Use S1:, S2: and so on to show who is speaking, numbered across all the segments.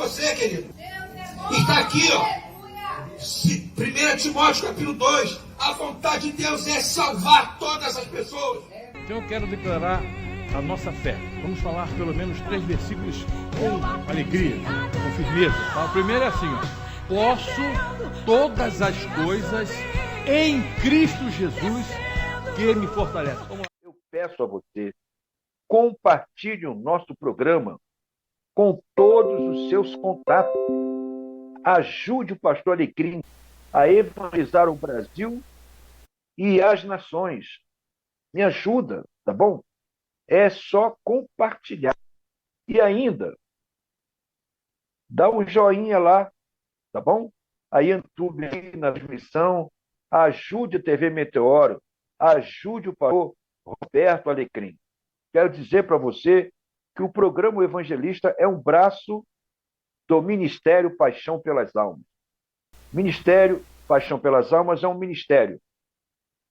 S1: você, querido. Está aqui, ó. 1 Timóteo capítulo 2. A vontade de Deus é salvar todas as pessoas.
S2: Então eu quero declarar a nossa fé. Vamos falar pelo menos 3 versículos com alegria, com firmeza. Tá? O primeiro é assim, ó. Posso todas as coisas em Cristo Jesus que me fortalece. Vamos lá.
S3: Eu peço a você, compartilhe o nosso programa com todos os seus contatos. Ajude o pastor Alecrim a evangelizar o Brasil e as nações. Me ajuda, tá bom? É só compartilhar. E ainda, dá um joinha lá, tá bom? Aí YouTube, aí na transmissão, ajude a TV Meteoro, ajude o pastor Roberto Alecrim. Quero dizer para você que o programa O Evangelista é um braço do Ministério Paixão pelas Almas. Ministério Paixão pelas Almas é um ministério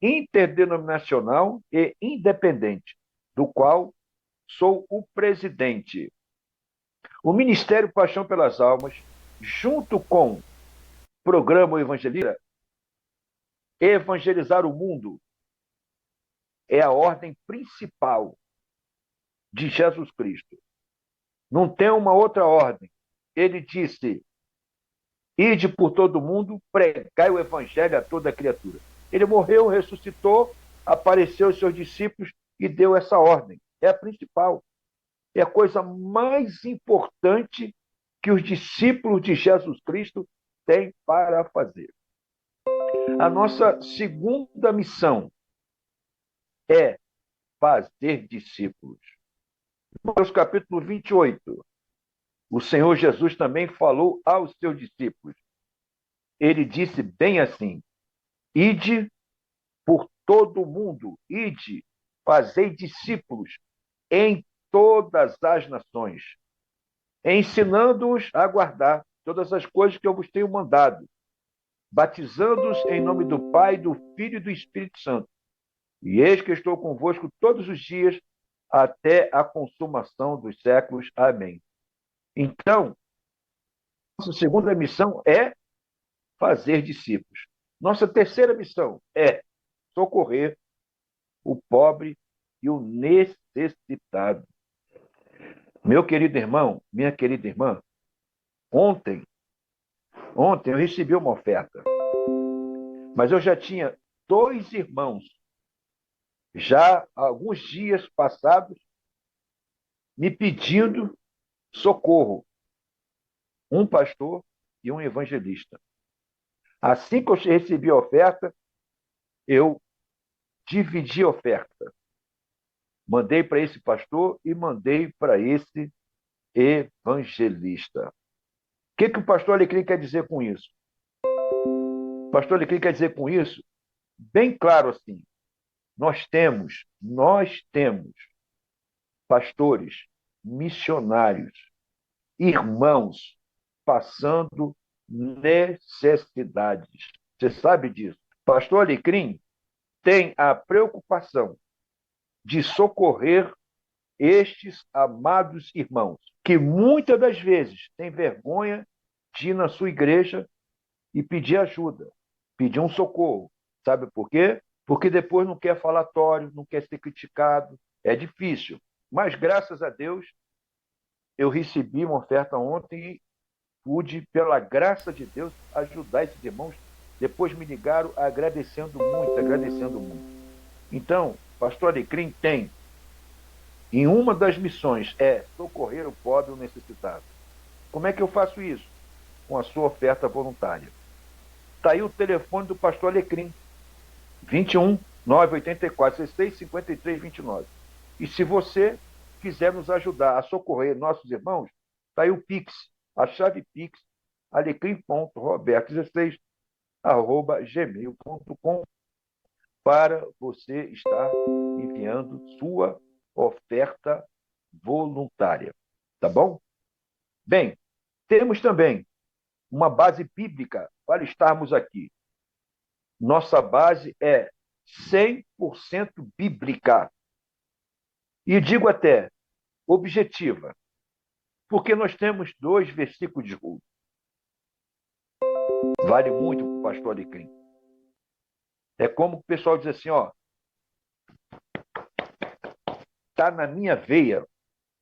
S3: interdenominacional e independente, do qual sou o presidente. O Ministério Paixão pelas Almas, junto com o programa Evangelista, evangelizar o mundo é a ordem principal de Jesus Cristo. Não tem uma outra ordem. Ele disse: ide por todo mundo, pregai o evangelho a toda criatura. Ele morreu, ressuscitou, apareceu aos seus discípulos e deu essa ordem. É a principal. É a coisa mais importante que os discípulos de Jesus Cristo têm para fazer. A nossa segunda missão é fazer discípulos. Mateus capítulo 28. O Senhor Jesus também falou aos seus discípulos. Ele disse bem assim: ide por todo o mundo, ide, fazei discípulos em todas as nações, ensinando-os a guardar todas as coisas que eu vos tenho mandado, batizando-os em nome do Pai, do Filho e do Espírito Santo. E eis que estou convosco todos os dias até a consumação dos séculos. Amém. Então, nossa segunda missão é fazer discípulos. Nossa terceira missão é socorrer o pobre e o necessitado. Meu querido irmão, minha querida irmã, ontem eu recebi uma oferta, mas eu já tinha 2 irmãos, já há alguns dias passados, me pedindo socorro. Um pastor e um evangelista. Assim que eu recebi a oferta, eu dividi a oferta. Mandei para esse pastor e mandei para esse evangelista. O que o pastor Alecrim quer dizer com isso? O pastor Alecrim quer dizer com isso, bem claro assim, nós temos pastores, missionários, irmãos passando necessidades. Você sabe disso. Pastor Alecrim tem a preocupação de socorrer estes amados irmãos, que muitas das vezes têm vergonha de ir na sua igreja e pedir ajuda, pedir um socorro. Sabe por quê? Porque depois não quer falatório, não quer ser criticado. É difícil. Mas, graças a Deus, eu recebi uma oferta ontem e pude, pela graça de Deus, ajudar esses irmãos. Depois me ligaram agradecendo muito, agradecendo muito. Então, pastor Alecrim tem, em uma das missões, é socorrer o pobre e o necessitado. Como é que eu faço isso? Com a sua oferta voluntária. Está aí o telefone do pastor Alecrim, 21 984 16 53 29. E se você quiser nos ajudar a socorrer nossos irmãos, está aí o Pix, a chave Pix, alecrim.roberto16@gmail.com, para você estar enviando sua oferta voluntária. Tá bom? Bem, temos também uma base bíblica para estarmos aqui. Nossa base é 100% bíblica. E digo até objetiva. Porque nós temos 2 versículos de ouro. Vale muito para o pastor Alecrim. É como o pessoal diz assim, ó, está na minha veia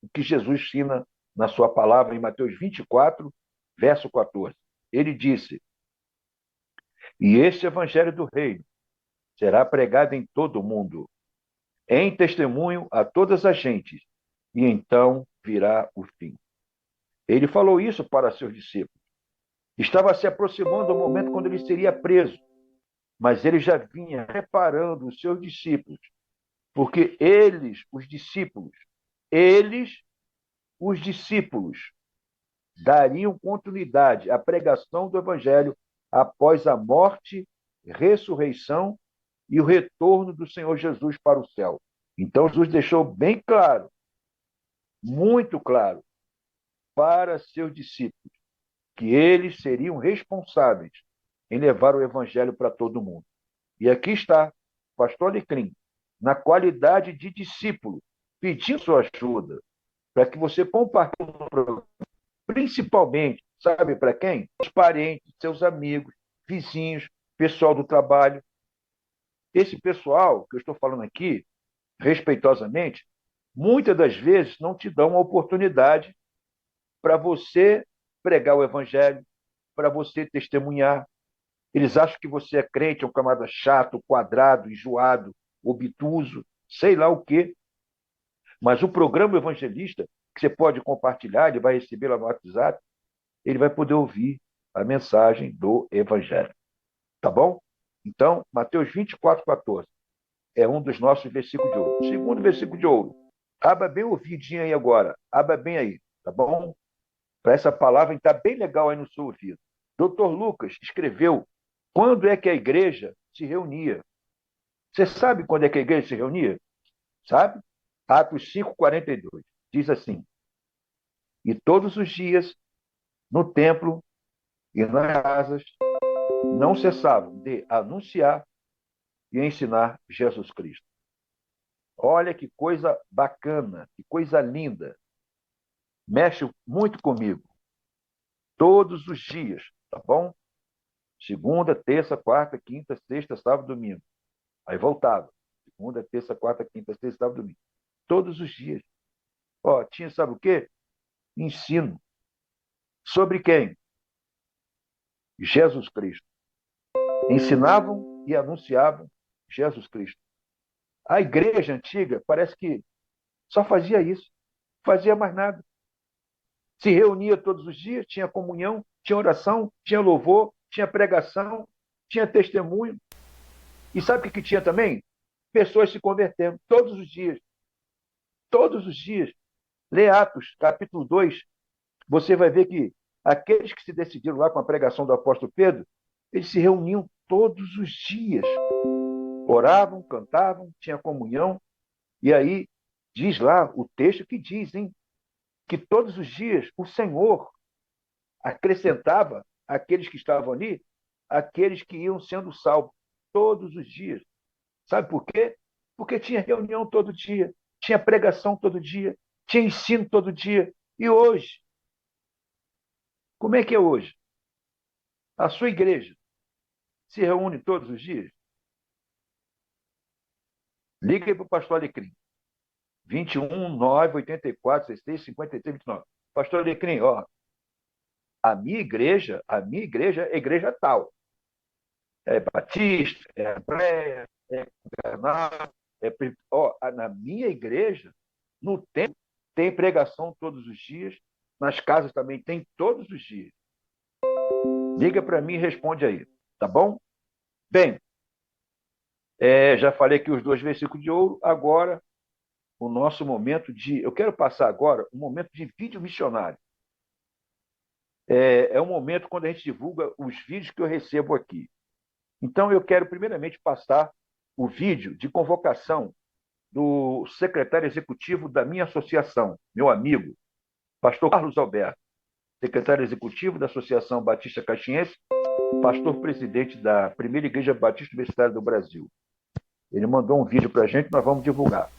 S3: o que Jesus ensina na sua palavra em Mateus 24, verso 14. Ele disse, e este evangelho do reino será pregado em todo o mundo, em testemunho a todas as gentes, e então virá o fim. Ele falou isso para seus discípulos. Estava se aproximando o momento quando ele seria preso, mas ele já vinha preparando os seus discípulos, porque os discípulos, dariam continuidade à pregação do evangelho após a morte, ressurreição e o retorno do Senhor Jesus para o céu. Então, Jesus deixou bem claro, muito claro, para seus discípulos, que eles seriam responsáveis em levar o evangelho para todo mundo. E aqui está, pastor Alecrim, na qualidade de discípulo, pedindo sua ajuda, para que você compartilhe o programa, principalmente, sabe para quem? Os parentes, seus amigos, vizinhos, pessoal do trabalho. Esse pessoal que eu estou falando aqui, respeitosamente, muitas das vezes não te dão uma oportunidade para você pregar o evangelho, para você testemunhar. Eles acham que você é crente, é um camarada chato, quadrado, enjoado, obtuso, sei lá o quê. Mas o programa evangelista, que você pode compartilhar, ele vai receber lá no WhatsApp, ele vai poder ouvir a mensagem do evangelho. Tá bom? Então, Mateus 24, 14 é um dos nossos versículos de ouro. Segundo versículo de ouro. Abra bem o ouvidinho aí agora. Abra bem aí, tá bom? Para essa palavra estar bem legal aí no seu ouvido. Dr. Lucas escreveu quando é que a igreja se reunia. Você sabe quando é que a igreja se reunia? Sabe? Atos 5:42. Diz assim, e todos os dias, no templo e nas casas, não cessavam de anunciar e ensinar Jesus Cristo. Olha que coisa bacana, que coisa linda. Mexe muito comigo. Todos os dias, tá bom? Segunda, terça, quarta, quinta, sexta, sábado, domingo. Aí voltava. Segunda, terça, quarta, quinta, sexta, sábado, domingo. Todos os dias. Ó, tinha, sabe o quê? Ensino. Sobre quem? Jesus Cristo. Ensinavam e anunciavam Jesus Cristo. A igreja antiga parece que só fazia isso. Não fazia mais nada. Se reunia todos os dias, tinha comunhão, tinha oração, tinha louvor, tinha pregação, tinha testemunho. E sabe o que tinha também? Pessoas se convertendo todos os dias. Todos os dias. Lê Atos, capítulo 2, você vai ver que aqueles que se decidiram lá com a pregação do apóstolo Pedro, eles se reuniam todos os dias. Oravam, cantavam, tinha comunhão. E aí diz lá o texto que diz, hein? Que todos os dias o Senhor acrescentava àqueles que estavam ali, aqueles que iam sendo salvos todos os dias. Sabe por quê? Porque tinha reunião todo dia, tinha pregação todo dia, tinha ensino todo dia. E hoje? Como é que é hoje? A sua igreja se reúne todos os dias? Liga aí para o pastor Alecrim. 21 9 84 16 53 29. Pastor Alecrim, ó, a minha igreja é a igreja tal. É batista, é hebreia, é carnal, na minha igreja, no templo, tem pregação todos os dias, nas casas também tem todos os dias. Liga para mim e responde aí, tá bom? Bem, já falei aqui os 2 versículos de ouro, agora o nosso momento de... Eu quero passar agora um momento de vídeo missionário. É um momento quando a gente divulga os vídeos que eu recebo aqui. Então, eu quero primeiramente passar o vídeo de convocação do secretário executivo da minha associação, meu amigo, pastor Carlos Alberto, secretário executivo da Associação Batista Caxiense, pastor presidente da Primeira Igreja Batista Universitária do Brasil. Ele mandou um vídeo para a gente, nós vamos divulgar.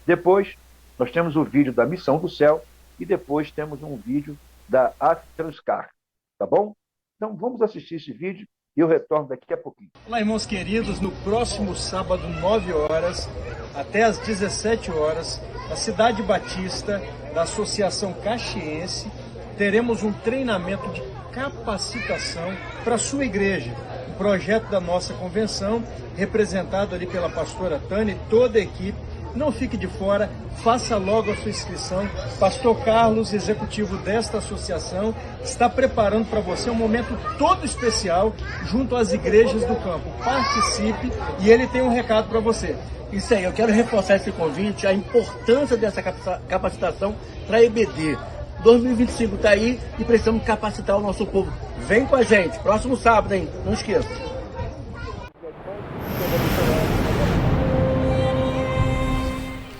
S3: Depois, nós temos o vídeo da Missão do Céu, e depois temos um vídeo da Aftranscar, tá bom? Então vamos assistir esse vídeo e eu retorno daqui a pouquinho.
S4: Olá, irmãos queridos, no próximo sábado, 9 horas, até às 17 horas, na Cidade Batista, da Associação Caxiense, teremos um treinamento de capacitação para a sua igreja. O projeto da nossa convenção, representado ali pela pastora Tânia e toda a equipe. Não fique de fora, faça logo a sua inscrição. Pastor Carlos, executivo desta associação, está preparando para você um momento todo especial junto às igrejas do campo. Participe e ele tem um recado para você.
S5: Isso aí, eu quero reforçar esse convite, a importância dessa capacitação para a EBD. 2025 está aí e precisamos capacitar o nosso povo. Vem com a gente, próximo sábado, hein? Não esqueça.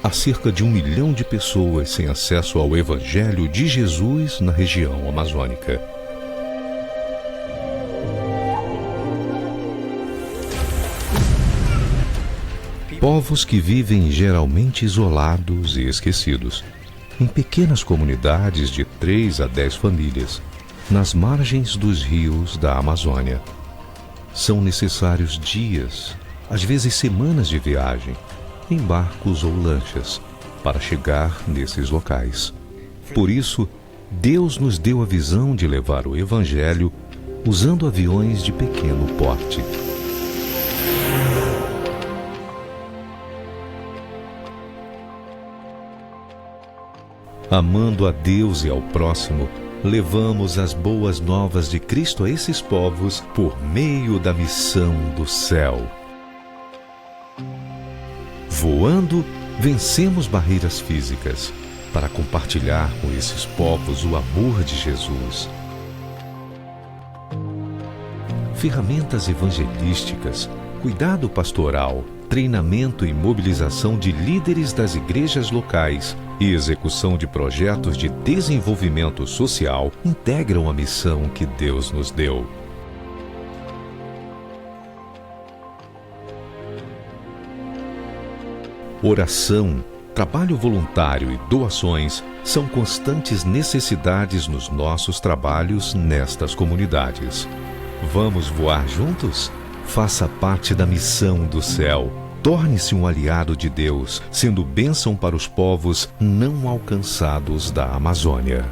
S6: Há cerca de 1 milhão de pessoas sem acesso ao Evangelho de Jesus na região amazônica. Povos que vivem geralmente isolados e esquecidos, em pequenas comunidades de 3 a 10 famílias, nas margens dos rios da Amazônia. São necessários dias, às vezes semanas de viagem, em barcos ou lanchas, para chegar nesses locais. Por isso, Deus nos deu a visão de levar o Evangelho usando aviões de pequeno porte. Amando a Deus e ao próximo, levamos as boas novas de Cristo a esses povos por meio da missão do céu. Voando, vencemos barreiras físicas para compartilhar com esses povos o amor de Jesus. Ferramentas evangelísticas, cuidado pastoral, treinamento e mobilização de líderes das igrejas locais e execução de projetos de desenvolvimento social integram a missão que Deus nos deu. Oração, trabalho voluntário e doações são constantes necessidades nos nossos trabalhos nestas comunidades. Vamos voar juntos? Faça parte da missão do céu. Torne-se um aliado de Deus, sendo bênção para os povos não alcançados da Amazônia.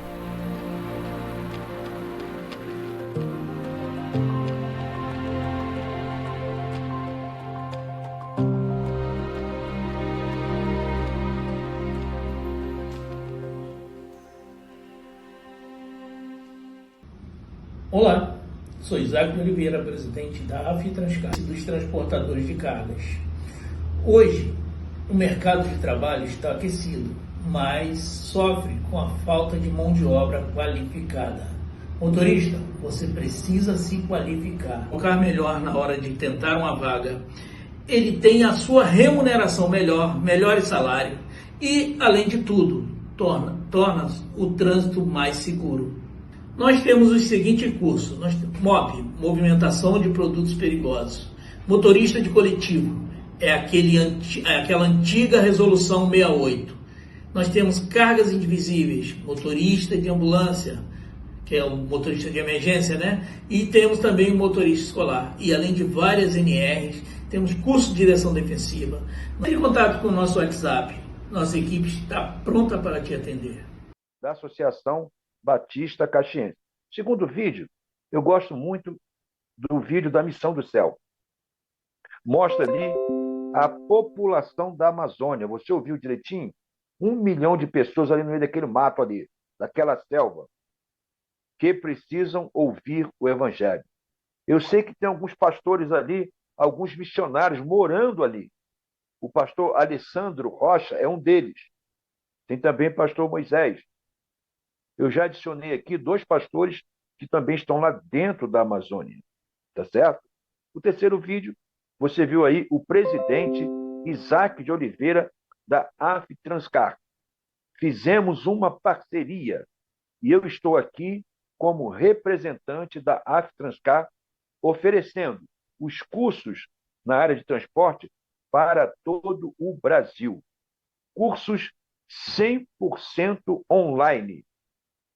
S7: Olá, sou Isaac de Oliveira, presidente da Aftranscar e dos transportadores de cargas. Hoje, o mercado de trabalho está aquecido, mas sofre com a falta de mão de obra qualificada. Motorista, você precisa se qualificar, focar melhor na hora de tentar uma vaga. Ele tem a sua remuneração melhor, melhor salário e, além de tudo, torna o trânsito mais seguro. Nós temos os seguintes cursos: MOP, movimentação de produtos perigosos; motorista de coletivo, aquela antiga resolução 68. Nós temos cargas indivisíveis, motorista de ambulância, que é o motorista de emergência, né? E temos também o motorista escolar. E além de várias NRs, temos curso de direção defensiva. Entre em contato com o nosso WhatsApp. Nossa equipe está pronta para te atender.
S3: Da Associação Batista Caxiense. Segundo vídeo, eu gosto muito do vídeo da Missão do Céu. Mostra ali a população da Amazônia. Você ouviu direitinho? 1 milhão de pessoas ali no meio daquele mato ali, daquela selva, que precisam ouvir o Evangelho. Eu sei que tem alguns pastores ali, alguns missionários morando ali. O pastor Alessandro Rocha é um deles. Tem também o pastor Moisés. Eu já adicionei aqui 2 pastores que também estão lá dentro da Amazônia. Tá certo? O terceiro vídeo, você viu aí o presidente Isaac de Oliveira da Aftranscar. Fizemos uma parceria e eu estou aqui como representante da Aftranscar, oferecendo os cursos na área de transporte para todo o Brasil. Cursos 100% online,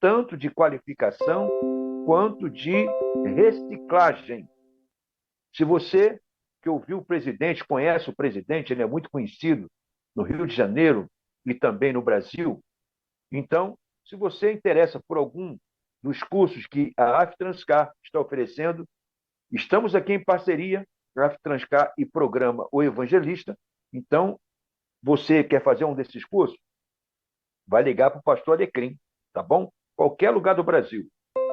S3: tanto de qualificação quanto de reciclagem. Se você que ouviu o presidente, conhece o presidente, ele é muito conhecido no Rio de Janeiro e também no Brasil, então, se você interessa por algum dos cursos que a AFTranscar está oferecendo, estamos aqui em parceria, a AFTranscar e programa O Evangelista. Então, você quer fazer um desses cursos? Vai ligar para o pastor Alecrim, tá bom? Qualquer lugar do Brasil.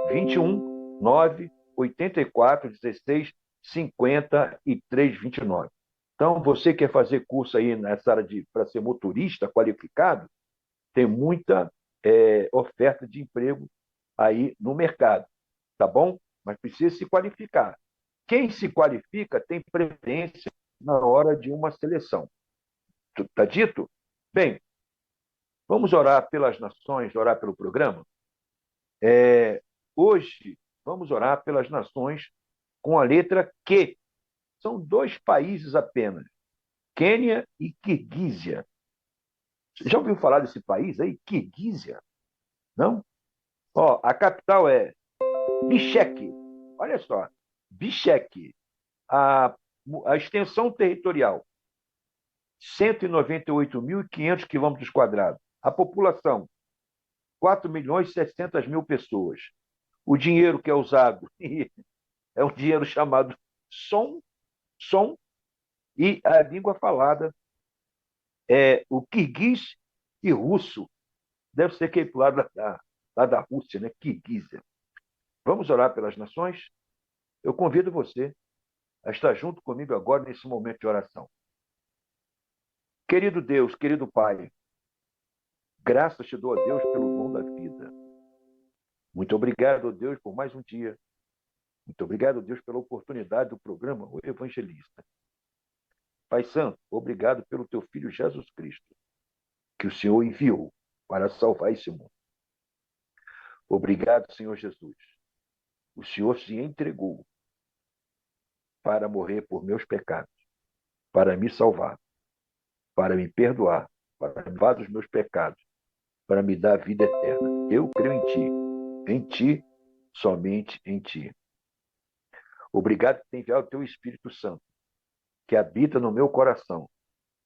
S3: 21 9 84 16 53 29. Então, você quer fazer curso aí nessa área para ser motorista qualificado, tem muita oferta de emprego aí no mercado, tá bom? Mas precisa se qualificar. Quem se qualifica tem preferência na hora de uma seleção. Tá dito? Bem, vamos orar pelas nações, orar pelo programa? Hoje, vamos orar pelas nações com a letra Q. São 2 países apenas, Quênia e Quirguízia. Já ouviu falar desse país aí? Quirguízia? Não? Ó, a capital é Bishkek. Olha só, Bishkek. A extensão territorial, 198.500 quilômetros quadrados. A população, 4.600.000 pessoas. O dinheiro que é usado é um dinheiro chamado som, e a língua falada é o quirguiz e russo. Deve ser aquele lado lá da Rússia, né? Quirguízia. Vamos orar pelas nações? Eu convido você a estar junto comigo agora nesse momento de oração. Querido Deus, querido Pai, graças te dou a Deus pelo dom da vida. Muito obrigado, Deus, por mais um dia. Muito obrigado, Deus, pela oportunidade do programa O Evangelista. Pai Santo, obrigado pelo teu Filho Jesus Cristo, que o Senhor enviou para salvar esse mundo. Obrigado, Senhor Jesus. O Senhor se entregou para morrer por meus pecados, para me salvar, para me perdoar, para levar dos meus pecados, para me dar vida eterna. Eu creio em ti, somente em ti. Obrigado por ter enviado o teu Espírito Santo, que habita no meu coração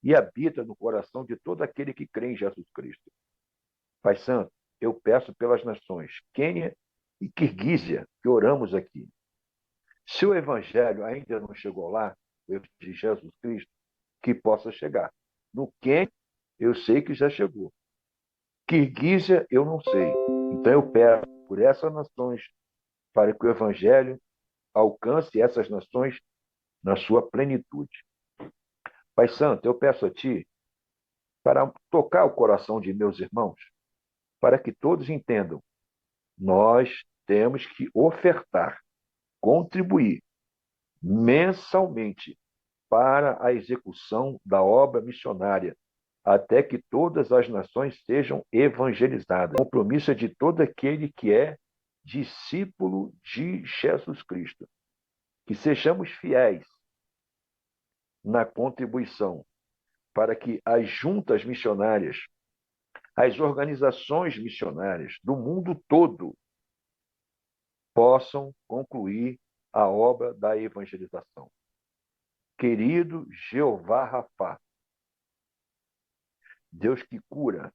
S3: e habita no coração de todo aquele que crê em Jesus Cristo. Pai Santo, eu peço pelas nações Quênia e Quirguízia, que oramos aqui. Se o Evangelho ainda não chegou lá, de Jesus Cristo, que possa chegar. No Quênia, eu sei que já chegou. Quirguízia, eu não sei. Então eu peço por essas nações, para que o Evangelho alcance essas nações na sua plenitude. Pai Santo, eu peço a Ti para tocar o coração de meus irmãos, para que todos entendam. Nós temos que ofertar, contribuir mensalmente para a execução da obra missionária, até que todas as nações sejam evangelizadas. O compromisso é de todo aquele que é discípulo de Jesus Cristo. Que sejamos fiéis na contribuição para que as juntas missionárias, as organizações missionárias do mundo todo possam concluir a obra da evangelização. Querido Jeová Rafá, Deus que cura,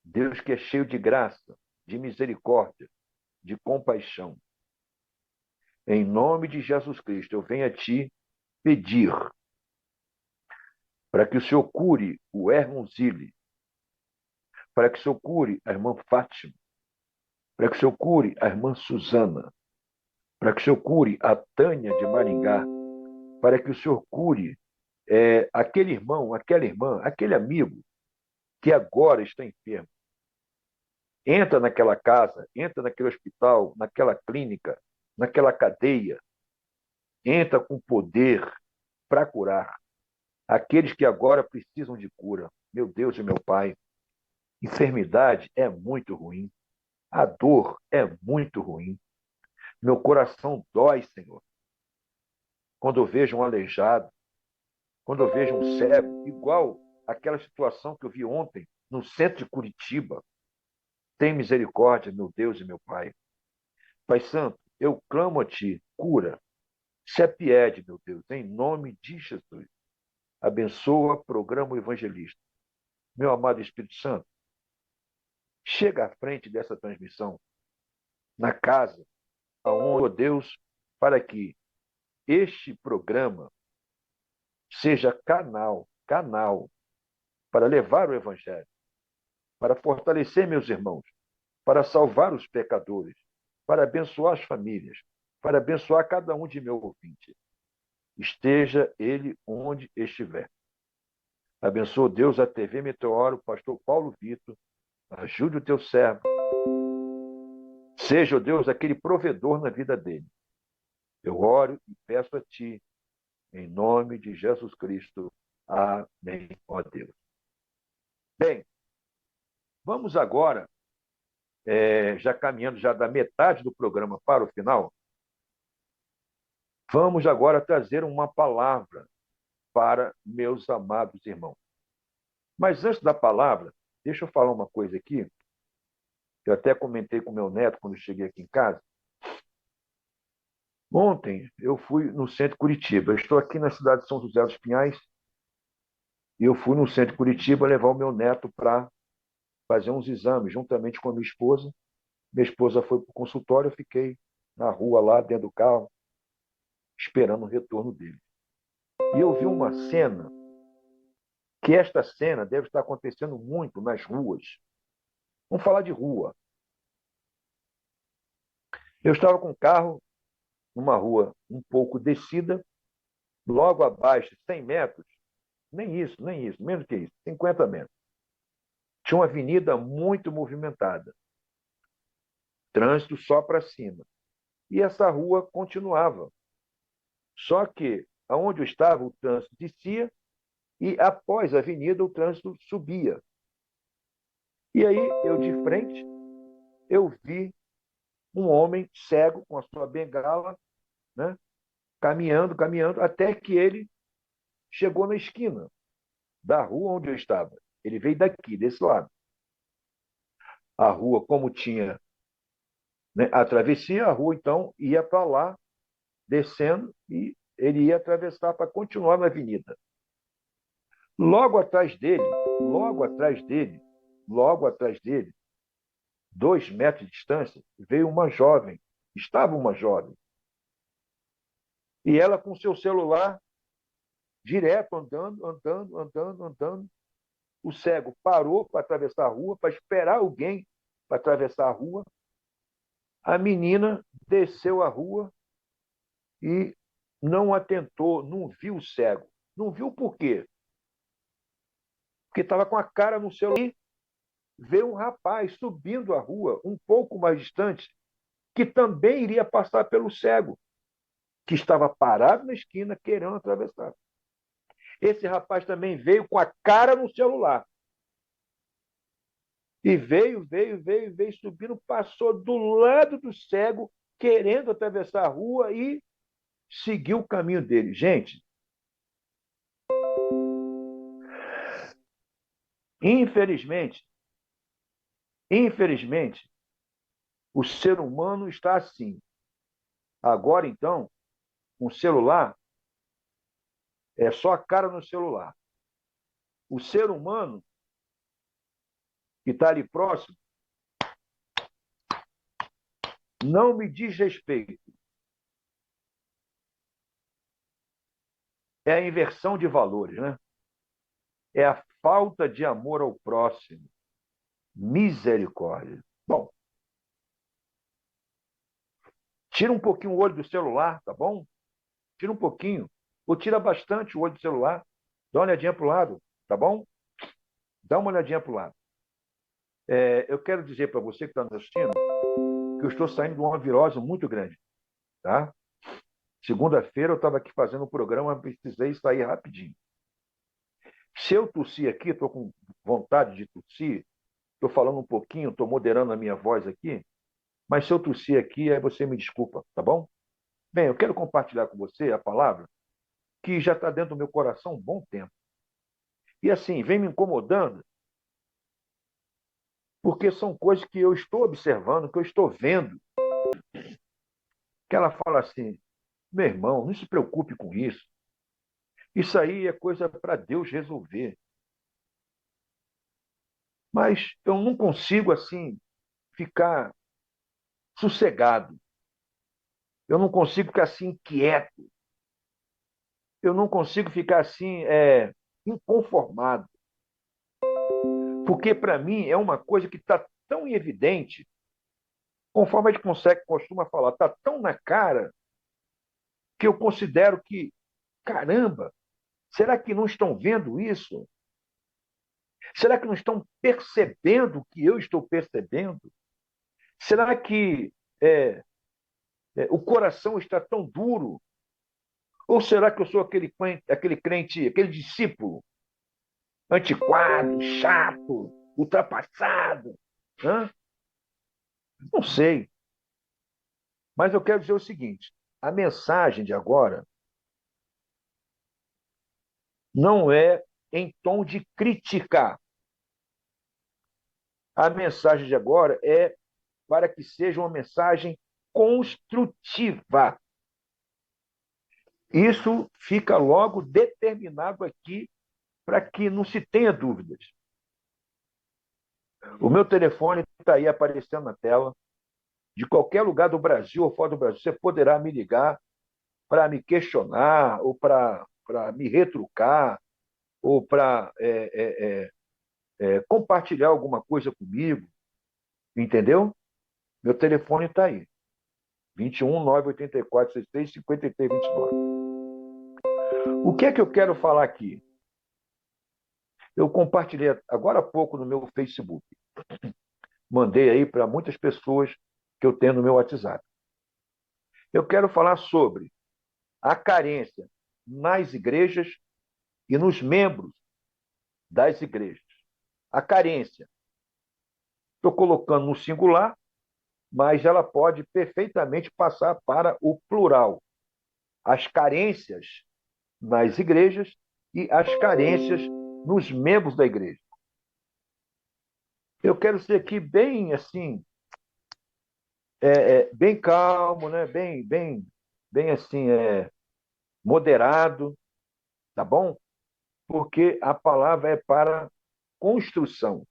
S3: Deus que é cheio de graça, de misericórdia, de compaixão, em nome de Jesus Cristo, eu venho a Ti pedir para que o Senhor cure o Hermonzile, para que o Senhor cure a irmã Fátima, para que o Senhor cure a irmã Suzana, para que o Senhor cure a Tânia de Maringá, para que o Senhor cure aquele irmão, aquela irmã, aquele amigo que agora está enfermo. Entra naquela casa, entra naquele hospital, naquela clínica, naquela cadeia, entra com poder para curar aqueles que agora precisam de cura. Meu Deus e meu Pai, enfermidade é muito ruim, a dor é muito ruim. Meu coração dói, Senhor, quando eu vejo um aleijado, quando eu vejo um cego, igual aquela situação que eu vi ontem no centro de Curitiba. Tem misericórdia, meu Deus e meu Pai. Pai Santo, eu clamo a Ti, cura. Se apiede, meu Deus, em nome de Jesus. Abençoa, programa o evangelista. Meu amado Espírito Santo, chega à frente dessa transmissão, na casa, aonde, ó Deus, para que este programa seja canal para levar o evangelho, para fortalecer meus irmãos, para salvar os pecadores, para abençoar as famílias, para abençoar cada um de meu ouvinte. Esteja ele onde estiver. Abençoa, Deus, a TV Meteoro, o pastor Paulo Vitor, ajude o teu servo. Seja, ó Deus, aquele provedor na vida dele. Eu oro e peço a Ti, em nome de Jesus Cristo. Amém, ó Deus. Bem, vamos agora, já caminhando já da metade do programa para o final, vamos agora trazer uma palavra para meus amados irmãos. Mas antes da palavra, deixa eu falar uma coisa aqui, que eu até comentei com meu neto quando eu cheguei aqui em casa. Ontem eu fui no centro de Curitiba. Eu estou aqui na cidade de São José dos Pinhais e eu fui no centro de Curitiba levar o meu neto para fazer uns exames, juntamente com a minha esposa. Minha esposa foi para o consultório, eu fiquei na rua lá, dentro do carro, esperando o retorno dele. E eu vi uma cena, que esta cena deve estar acontecendo muito nas ruas. Vamos falar de rua. Eu estava com o carro numa rua um pouco descida, logo abaixo, 100 metros, nem isso, menos que isso, 50 metros. Tinha uma avenida muito movimentada, trânsito só para cima. E essa rua continuava. Só que, aonde eu estava, o trânsito descia e, após a avenida, o trânsito subia. E aí, eu de frente, eu vi um homem cego com a sua bengala, né, caminhando, até que ele chegou na esquina da rua onde eu estava. Ele veio daqui, desse lado. A rua, como tinha, né, a travessia, a rua, então, ia para lá, descendo, e ele ia atravessar para continuar na avenida. Logo atrás dele, 2 metros de distância, veio uma jovem. Estava uma jovem. E ela com seu celular, direto, andando. O cego parou para atravessar a rua, para esperar alguém para atravessar a rua. A menina desceu a rua e não atentou, não viu o cego. Não viu por quê? Porque estava com a cara no celular. E veio um rapaz subindo a rua, um pouco mais distante, que também iria passar pelo cego, que estava parado na esquina querendo atravessar. Esse rapaz também veio com a cara no celular. E veio subindo, passou do lado do cego, querendo atravessar a rua e seguiu o caminho dele. Gente, infelizmente, o ser humano está assim. Agora, então, um celular é só a cara no celular. O ser humano que está ali próximo não me diz respeito. É a inversão de valores, né? É a falta de amor ao próximo. Misericórdia. Bom, tira um pouquinho o olho do celular, tá bom? Tira um pouquinho. Ou tira bastante o olho do celular. Dá uma olhadinha para o lado, tá bom? Dá uma olhadinha para o lado. Eu quero dizer para você que está nos assistindo que eu estou saindo de uma virose muito grande, tá? Segunda-feira eu estava aqui fazendo um programa, precisei sair rapidinho. Se eu tossir aqui, estou com vontade de tossir, estou falando um pouquinho, estou moderando a minha voz aqui, mas se eu tossir aqui, aí você me desculpa, tá bom? Bem, eu quero compartilhar com você a palavra que já está dentro do meu coração há um bom tempo. E assim, vem me incomodando porque são coisas que eu estou observando, que eu estou vendo, que ela fala assim: meu irmão, não se preocupe com isso. Isso aí é coisa para Deus resolver. Mas eu não consigo, assim, ficar sossegado. Eu não consigo ficar assim quieto. Eu não consigo ficar assim inconformado. Porque para mim é uma coisa que está tão evidente, conforme a gente costuma falar, está tão na cara, que eu considero que, caramba, será que não estão vendo isso? Será que não estão percebendo o que eu estou percebendo? Será que o coração está tão duro? Ou será que eu sou aquele crente, aquele discípulo antiquado, chato, ultrapassado? Hã? Não sei. Mas eu quero dizer o seguinte: a mensagem de agora não é em tom de criticar. A mensagem de agora é para que seja uma mensagem construtiva. Isso fica logo determinado aqui para que não se tenha dúvidas. O meu telefone está aí aparecendo na tela. De qualquer lugar do Brasil ou fora do Brasil, você poderá me ligar para me questionar, ou para me retrucar, ou para compartilhar alguma coisa comigo. Entendeu? Meu telefone está aí. 21 984 66 53 29. O que é que eu quero falar aqui? Eu compartilhei agora há pouco no meu Facebook. Mandei aí para muitas pessoas que eu tenho no meu WhatsApp. Eu quero falar sobre a carência nas igrejas e nos membros das igrejas. A carência. Estou colocando no singular, mas ela pode perfeitamente passar para o plural. As carências nas igrejas e as carências nos membros da igreja. Eu quero ser aqui bem assim, bem calmo, né? Bem assim, moderado, tá bom? Porque a palavra é para construção.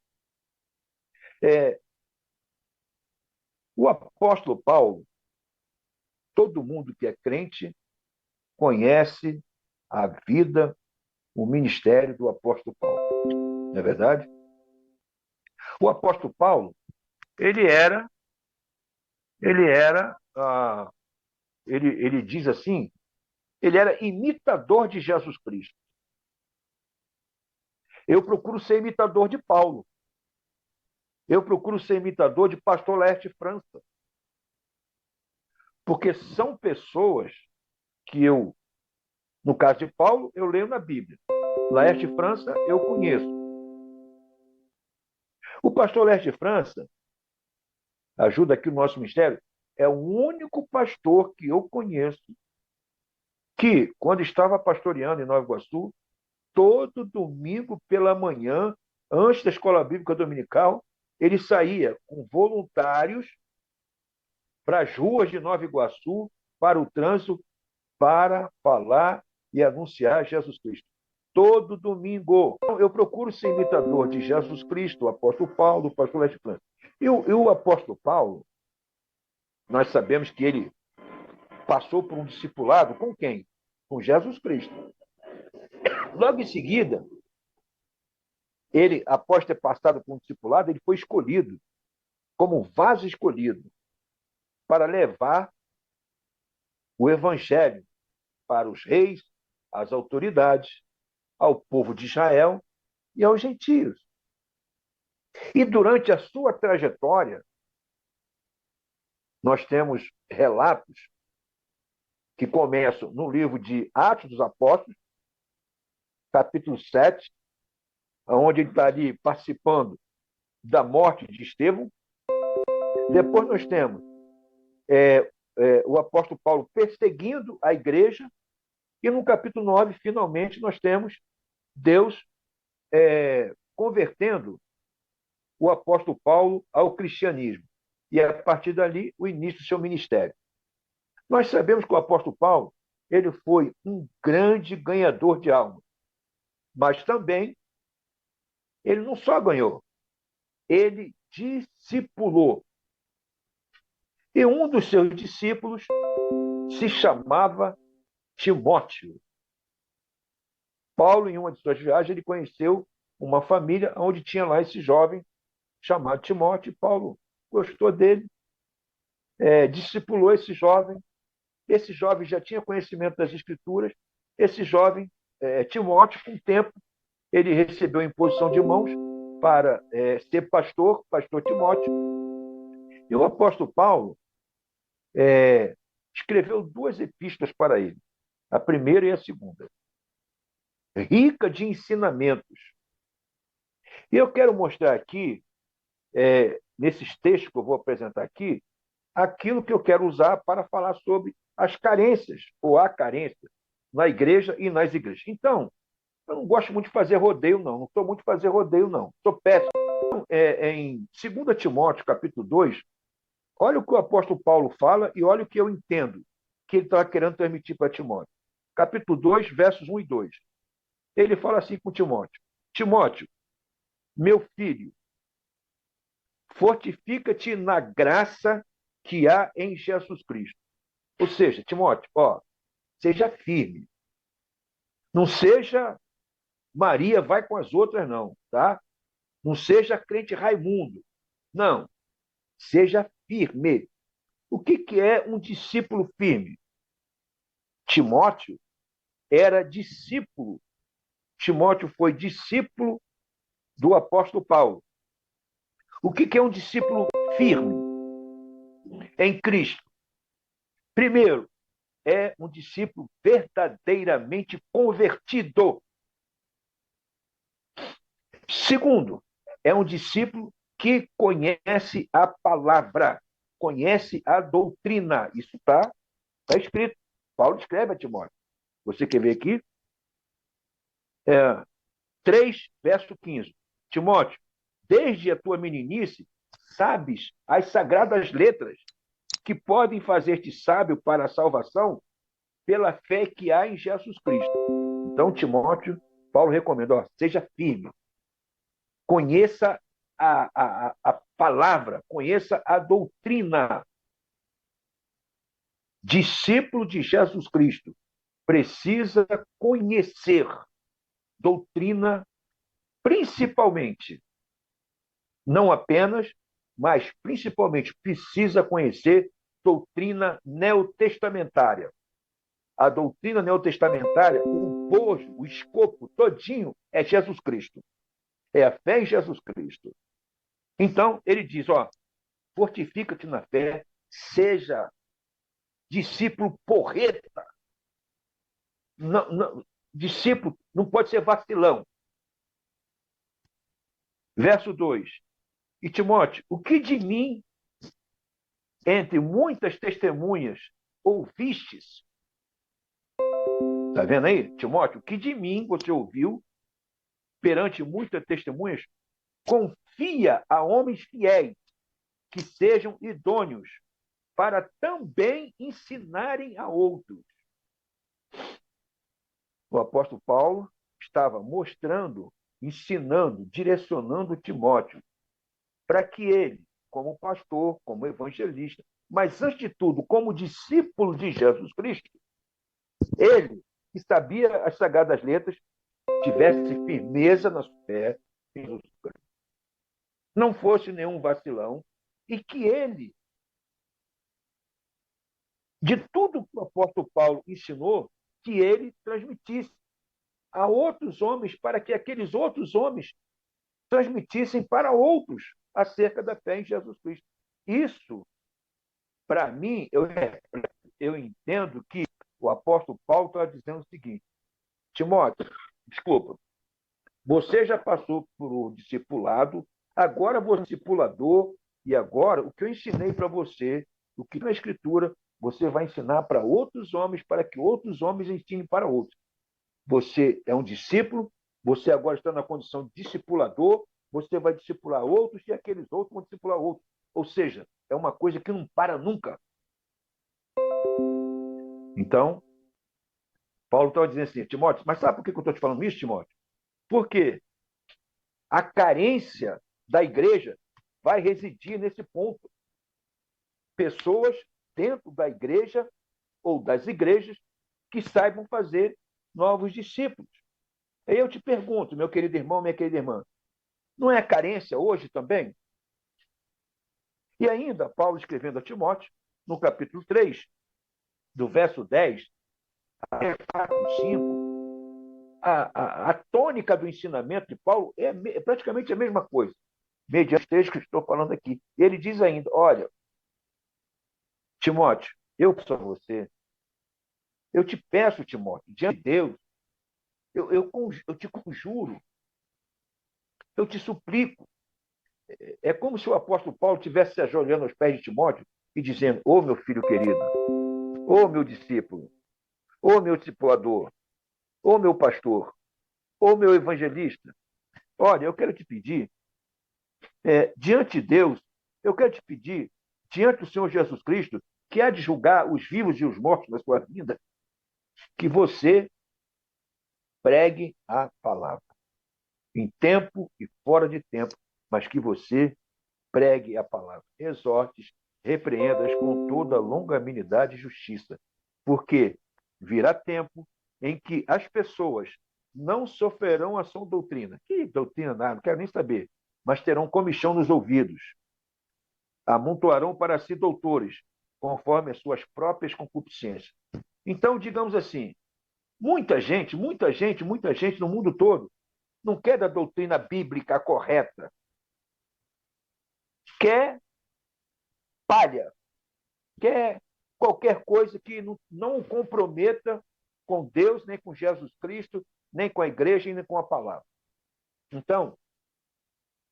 S3: O apóstolo Paulo, todo mundo que é crente conhece a vida, o ministério do apóstolo Paulo. Não é verdade? O apóstolo Paulo, ele diz assim, ele era imitador de Jesus Cristo. Eu procuro ser imitador de Paulo. Eu procuro ser imitador de pastor Laerte França. Porque são pessoas que eu, no caso de Paulo, eu leio na Bíblia. Laerte França eu conheço. O pastor Laerte França, ajuda aqui o nosso ministério, é o único pastor que eu conheço que, quando estava pastoreando em Nova Iguaçu, todo domingo pela manhã, antes da escola bíblica dominical, ele saía com voluntários para as ruas de Nova Iguaçu, para o trânsito, para falar e anunciar Jesus Cristo. Todo domingo. Eu procuro ser imitador de Jesus Cristo, o apóstolo Paulo, o pastor Laerte França. E o apóstolo Paulo, nós sabemos que ele passou por um discipulado com quem? Com Jesus Cristo. Logo em seguida, ele, após ter passado por um discipulado, ele foi escolhido como vaso escolhido para levar o evangelho para os reis, às autoridades, ao povo de Israel e aos gentios. E durante a sua trajetória, nós temos relatos que começam no livro de Atos dos Apóstolos, capítulo 7, onde ele está ali participando da morte de Estevão. Depois nós temos o apóstolo Paulo perseguindo a igreja. E no capítulo 9, finalmente, nós temos Deus convertendo o apóstolo Paulo ao cristianismo. E, a partir dali, o início do seu ministério. Nós sabemos que o apóstolo Paulo ele foi um grande ganhador de almas, mas também ele não só ganhou, ele discipulou. E um dos seus discípulos se chamava Timóteo. Paulo, em uma de suas viagens, ele conheceu uma família onde tinha lá esse jovem chamado Timóteo. E Paulo gostou dele, discipulou esse jovem. Esse jovem já tinha conhecimento das Escrituras. Esse jovem, Timóteo, com o tempo, ele recebeu a imposição de mãos para ser pastor Timóteo. E o apóstolo Paulo escreveu 2 epístolas para ele, a primeira e a segunda, rica de ensinamentos. E eu quero mostrar aqui, nesses textos que eu vou apresentar aqui, aquilo que eu quero usar para falar sobre as carências, ou a carência, na igreja e nas igrejas. Então, eu não gosto muito de fazer rodeio, não sou muito de fazer rodeio, não. Sou péssimo. Em 2 Timóteo, capítulo 2, olha o que o apóstolo Paulo fala e olha o que eu entendo que ele estava querendo transmitir para Timóteo. Capítulo 2, versos 1 e 2. Ele fala assim com Timóteo: Timóteo, meu filho, fortifica-te na graça que há em Jesus Cristo. Ou seja, Timóteo, seja firme. Não seja Maria vai com as outras, não, tá? Não seja crente Raimundo. Não. Seja firme. O que é um discípulo firme? Timóteo era discípulo. Timóteo foi discípulo do apóstolo Paulo. O que é um discípulo firme em Cristo? Primeiro, é um discípulo verdadeiramente convertido. Segundo, é um discípulo que conhece a palavra, conhece a doutrina. Isso está escrito. Paulo escreve a Timóteo. Você quer ver aqui? 3, verso 15. Timóteo, desde a tua meninice, sabes as sagradas letras que podem fazer-te sábio para a salvação pela fé que há em Jesus Cristo. Então, Timóteo, Paulo recomenda, seja firme. Conheça a palavra, conheça a doutrina. Discípulo de Jesus Cristo precisa conhecer doutrina, principalmente, não apenas, mas principalmente precisa conhecer doutrina neotestamentária. A doutrina neotestamentária, o bojo, o escopo todinho é Jesus Cristo. É a fé em Jesus Cristo. Então, ele diz, fortifica-te na fé, seja discípulo porreta. Discípulo não pode ser vacilão. Verso 2. E Timóteo, o que de mim, entre muitas testemunhas, ouvistes? Está vendo aí, Timóteo? O que de mim você ouviu perante muitas testemunhas? Confia a homens fiéis, que sejam idôneos, para também ensinarem a outros. O apóstolo Paulo estava mostrando, ensinando, direcionando Timóteo para que ele, como pastor, como evangelista, mas antes de tudo, como discípulo de Jesus Cristo, ele, que sabia as sagradas letras, tivesse firmeza na sua fé em Jesus Cristo. Não fosse nenhum vacilão e que ele, de tudo que o apóstolo Paulo ensinou, que ele transmitisse a outros homens, para que aqueles outros homens transmitissem para outros acerca da fé em Jesus Cristo. Isso, para mim, eu entendo que o apóstolo Paulo está dizendo o seguinte: Timóteo, desculpa, você já passou por um discipulado, agora você é discipulador, e agora o que eu ensinei para você, o que na Escritura, você vai ensinar para outros homens, para que outros homens ensinem para outros. Você é um discípulo, você agora está na condição de discipulador, você vai discipular outros e aqueles outros vão discipular outros. Ou seja, é uma coisa que não para nunca. Então, Paulo estava dizendo assim, Timóteo, mas sabe por que eu estou te falando isso, Timóteo? Porque a carência da igreja vai residir nesse ponto. Pessoas dentro da igreja ou das igrejas que saibam fazer novos discípulos. Aí eu te pergunto, meu querido irmão, minha querida irmã, não é carência hoje também? E ainda, Paulo escrevendo a Timóteo, no capítulo 3, do verso 10 até 5, a tônica do ensinamento de Paulo é praticamente a mesma coisa, mediante o texto que eu estou falando aqui. Ele diz ainda, olha, Timóteo, eu peço a você, eu te peço, Timóteo, diante de Deus, eu te conjuro, eu te suplico. É como se o apóstolo Paulo estivesse se ajoelhando aos pés de Timóteo e dizendo, ô meu filho querido, ô meu discípulo, ô meu discipulador, ô meu pastor, ô meu evangelista, olha, eu quero te pedir, diante de Deus, eu quero te pedir, diante do Senhor Jesus Cristo, que há de julgar os vivos e os mortos na sua vida, que você pregue a palavra, em tempo e fora de tempo, mas que você pregue a palavra. Exortes, repreendas com toda longanimidade e justiça, porque virá tempo em que as pessoas não sofrerão a sua doutrina. Que doutrina nada, não quero nem saber. Mas terão comichão nos ouvidos. Amontoarão para si doutores, conforme as suas próprias concupiscências. Então, digamos assim, muita gente no mundo todo não quer da doutrina bíblica correta. Quer palha. Quer qualquer coisa que não o comprometa com Deus, nem com Jesus Cristo, nem com a igreja, nem com a palavra. Então,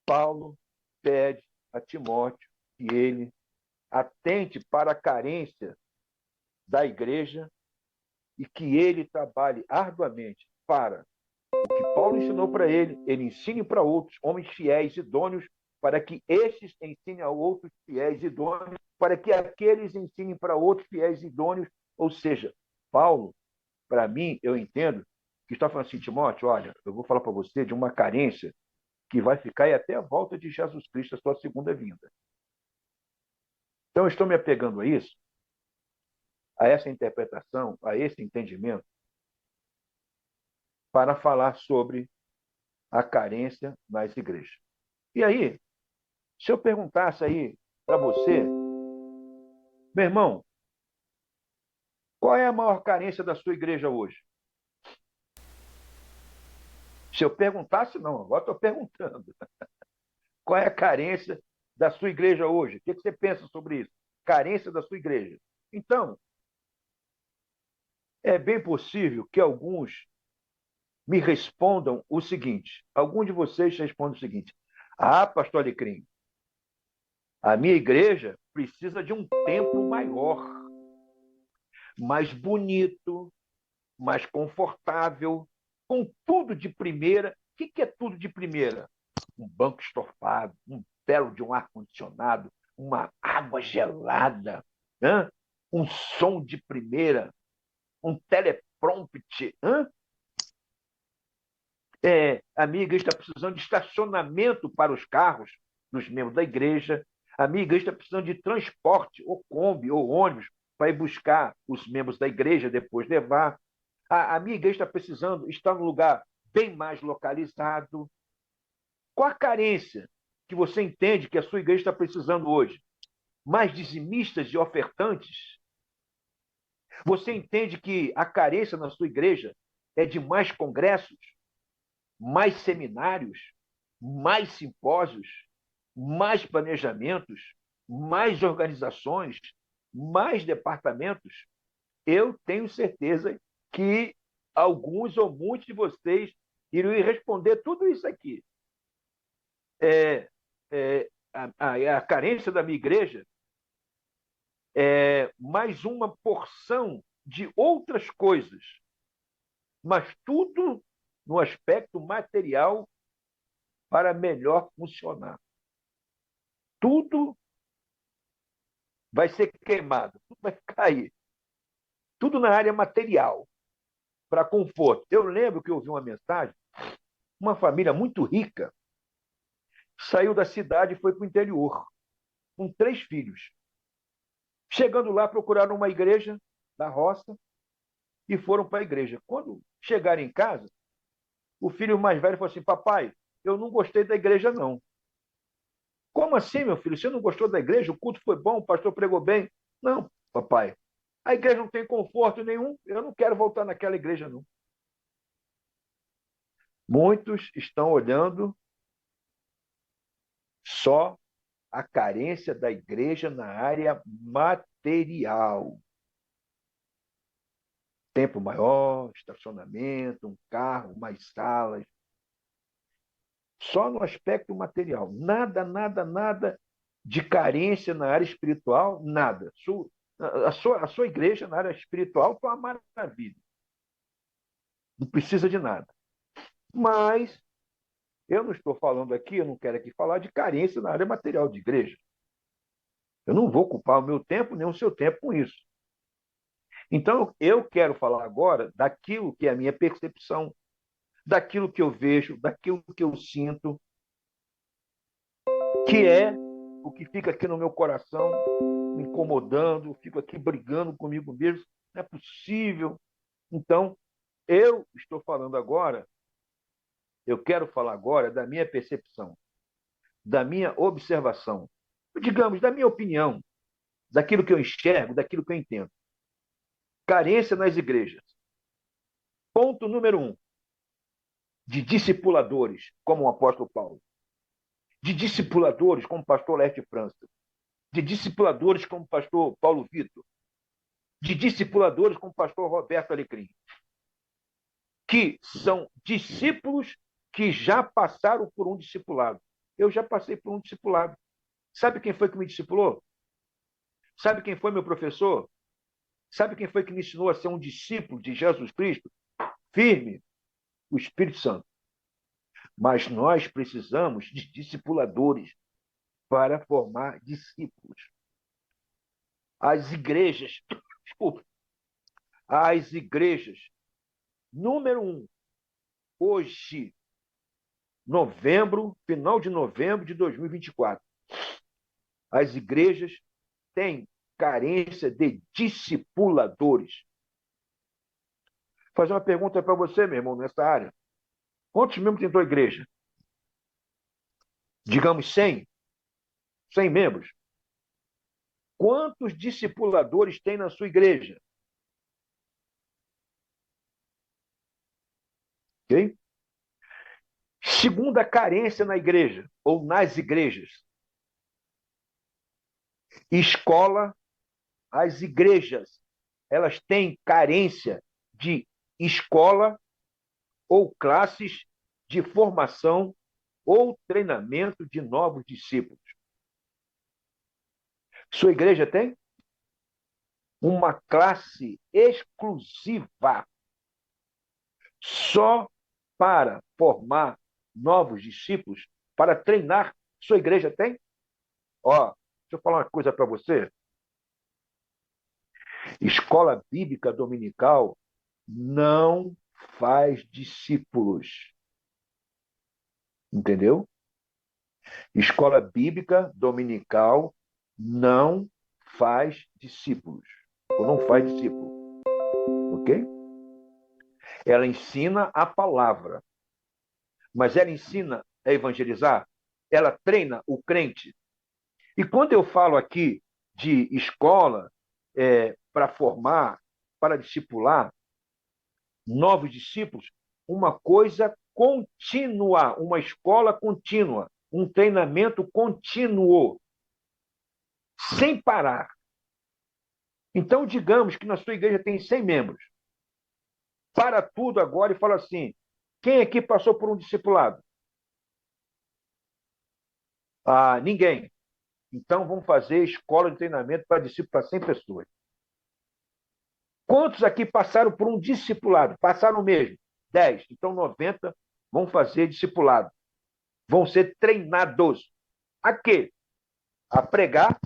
S3: Paulo pede a Timóteo que ele atente para a carência da igreja e que ele trabalhe arduamente para o que Paulo ensinou para ele ensine para outros, homens fiéis, idôneos, para que estes ensinem a outros fiéis, idôneos, para que aqueles ensinem para outros fiéis, idôneos. Ou seja, Paulo, para mim, eu entendo que está falando assim, Timóteo, olha, eu vou falar para você de uma carência que vai ficar aí até a volta de Jesus Cristo, a sua segunda vinda. Então, eu estou me apegando a isso, a essa interpretação, a esse entendimento, para falar sobre a carência nas igrejas. E aí, se eu perguntasse aí para você, meu irmão, qual é a maior carência da sua igreja hoje? Se eu perguntasse, não, agora estou perguntando. Qual é a carência da sua igreja hoje? O que você pensa sobre isso? Carência da sua igreja. Então, é bem possível que alguns me respondam o seguinte, alguns de vocês respondam o seguinte, pastor Alecrim, a minha igreja precisa de um templo maior, mais bonito, mais confortável, com tudo de primeira. O que é tudo de primeira? Um banco estofado, um belo de um ar-condicionado, uma água gelada, um som de primeira, um teleprompter. A minha igreja está precisando de estacionamento para os carros dos membros da igreja. A minha igreja está precisando de transporte, ou Kombi, ou ônibus, para ir buscar os membros da igreja, depois levar. A minha igreja está precisando estar num lugar bem mais localizado. Qual a carência que você entende que a sua igreja está precisando hoje? Mais dizimistas e ofertantes? Você entende que a carência na sua igreja é de mais congressos, mais seminários, mais simpósios, mais planejamentos, mais organizações, mais departamentos? Eu tenho certeza que alguns ou muitos de vocês iriam responder tudo isso aqui. A carência da minha igreja é mais uma porção de outras coisas, mas tudo no aspecto material para melhor funcionar. Tudo vai ser queimado, tudo vai cair. Tudo na área material, para conforto. Eu lembro que eu ouvi uma mensagem, uma família muito rica saiu da cidade e foi para o interior, com 3 filhos. Chegando lá, procuraram uma igreja da roça e foram para a igreja. Quando chegaram em casa, o filho mais velho falou assim: papai, eu não gostei da igreja, não. Como assim, meu filho? Você não gostou da igreja? O culto foi bom, o pastor pregou bem? Não, papai. A igreja não tem conforto nenhum, eu não quero voltar naquela igreja, não. Muitos estão olhando só a carência da igreja na área material. Tempo maior, estacionamento, um carro, mais salas. Só no aspecto material. Nada, nada, nada de carência na área espiritual, nada. A sua igreja na área espiritual foi uma maravilha. Não precisa de nada. Mas eu não estou falando aqui, eu não quero aqui falar de carência na área material de igreja. Eu não vou ocupar o meu tempo nem o seu tempo com isso. Então, eu quero falar agora daquilo que é a minha percepção, daquilo que eu vejo, daquilo que eu sinto, que é o que fica aqui no meu coração, me incomodando, fico aqui brigando comigo mesmo. Não é possível. Então, eu estou falando agora, eu quero falar agora da minha percepção, da minha observação, digamos, da minha opinião, daquilo que eu enxergo, daquilo que eu entendo. Carência nas igrejas. Ponto número 1. De discipuladores, como o apóstolo Paulo. De discipuladores, como o pastor Leste França. De discipuladores, como o pastor Paulo Vitor. De discipuladores, como o pastor Roberto Alecrim. Que são discípulos que já passaram por um discipulado. Eu já passei por um discipulado. Sabe quem foi que me discipulou? Sabe quem foi meu professor? Sabe quem foi que me ensinou a ser um discípulo de Jesus Cristo? Firme, o Espírito Santo. Mas nós precisamos de discipuladores para formar discípulos. As igrejas, desculpa, as igrejas, número 1, hoje, final de novembro de 2024, as igrejas têm carência de discipuladores. Vou fazer uma pergunta para você, meu irmão, nessa área. Quantos membros tem tua igreja? Digamos 100? 100 membros. Quantos discipuladores tem na sua igreja? Ok? Segunda carência na igreja, ou nas igrejas. Escola, as igrejas, elas têm carência de escola ou classes de formação ou treinamento de novos discípulos. Sua igreja tem uma classe exclusiva só para formar novos discípulos, para treinar. Sua igreja tem? Ó, deixa eu falar uma coisa para você. Escola bíblica dominical não faz discípulos. Entendeu? Escola bíblica dominical não faz discípulos. Ou não faz discípulo. Ok? Ela ensina a palavra. Mas ela ensina a evangelizar. Ela treina o crente. E quando eu falo aqui de escola para formar, para discipular novos discípulos, uma coisa contínua, uma escola contínua, um treinamento contínuo, sem parar. Então, digamos que na sua igreja tem 100 membros. Para tudo agora e fala assim: quem aqui passou por um discipulado? Ah, ninguém. Então, vamos fazer escola de treinamento para discípulos para 100 pessoas. Quantos aqui passaram por um discipulado? Passaram mesmo? 10. Então, 90 vão fazer discipulado. vão ser treinados. A quê? A pregar,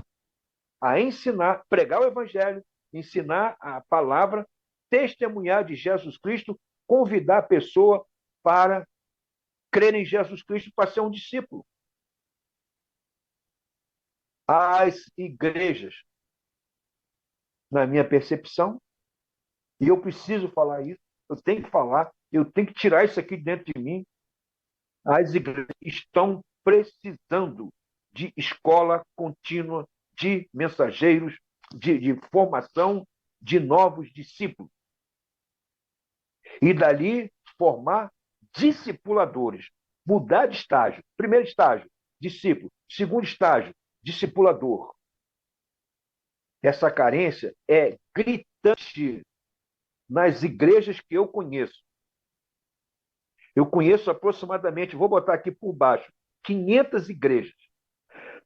S3: a ensinar, pregar o evangelho, ensinar a palavra, testemunhar de Jesus Cristo, convidar a pessoa para crer em Jesus Cristo para ser um discípulo. As igrejas, na minha percepção, e eu preciso falar isso, eu tenho que falar, eu tenho que tirar isso aqui de dentro de mim, as igrejas estão precisando de escola contínua, de mensageiros, de formação de novos discípulos. E dali formar discipuladores, mudar de estágio. Primeiro estágio, discípulo. Segundo estágio, discipulador. Essa carência é gritante nas igrejas que eu conheço. Eu conheço aproximadamente, vou botar aqui por baixo, 500 igrejas.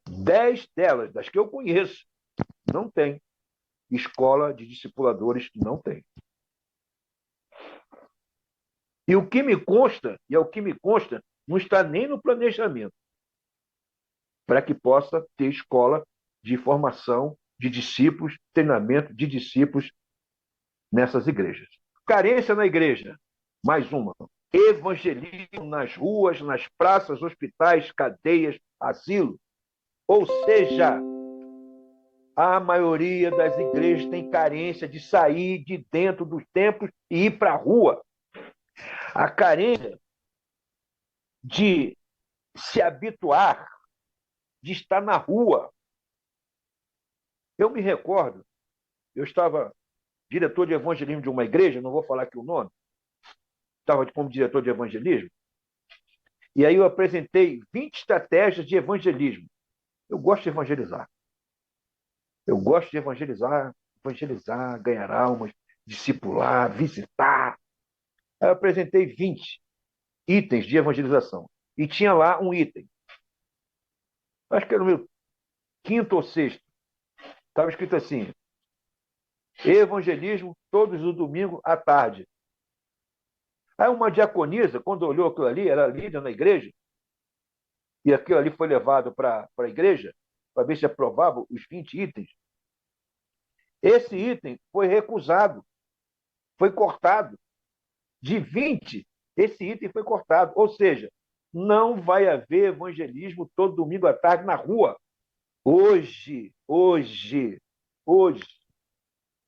S3: 10 delas, das que eu conheço, não tem escola de discipuladores, não tem. E o que me consta, não está nem no planejamento, para que possa ter escola de formação de discípulos, treinamento de discípulos nessas igrejas. Carência na igreja, mais uma. Evangelismo nas ruas, nas praças, hospitais, cadeias, asilo. Ou seja, a maioria das igrejas tem carência de sair de dentro dos templos e ir para a rua. A carência de se habituar, de estar na rua. Eu me recordo, eu estava diretor de evangelismo de uma igreja, não vou falar aqui o nome, estava como diretor de evangelismo, e aí eu apresentei 20 estratégias de evangelismo. Eu gosto de evangelizar. Eu gosto de evangelizar, ganhar almas, discipular, visitar. Aí eu apresentei 20 itens de evangelização. E tinha lá um item. Acho que era o meu quinto ou sexto. Estava escrito assim: evangelismo todos os domingos à tarde. Aí uma diaconisa, quando olhou aquilo ali, era líder na igreja, e aquilo ali foi levado para a igreja, para ver se aprovava os 20 itens. Esse item foi recusado, foi cortado. De 20, esse item foi cortado. Ou seja, não vai haver evangelismo todo domingo à tarde na rua. Hoje,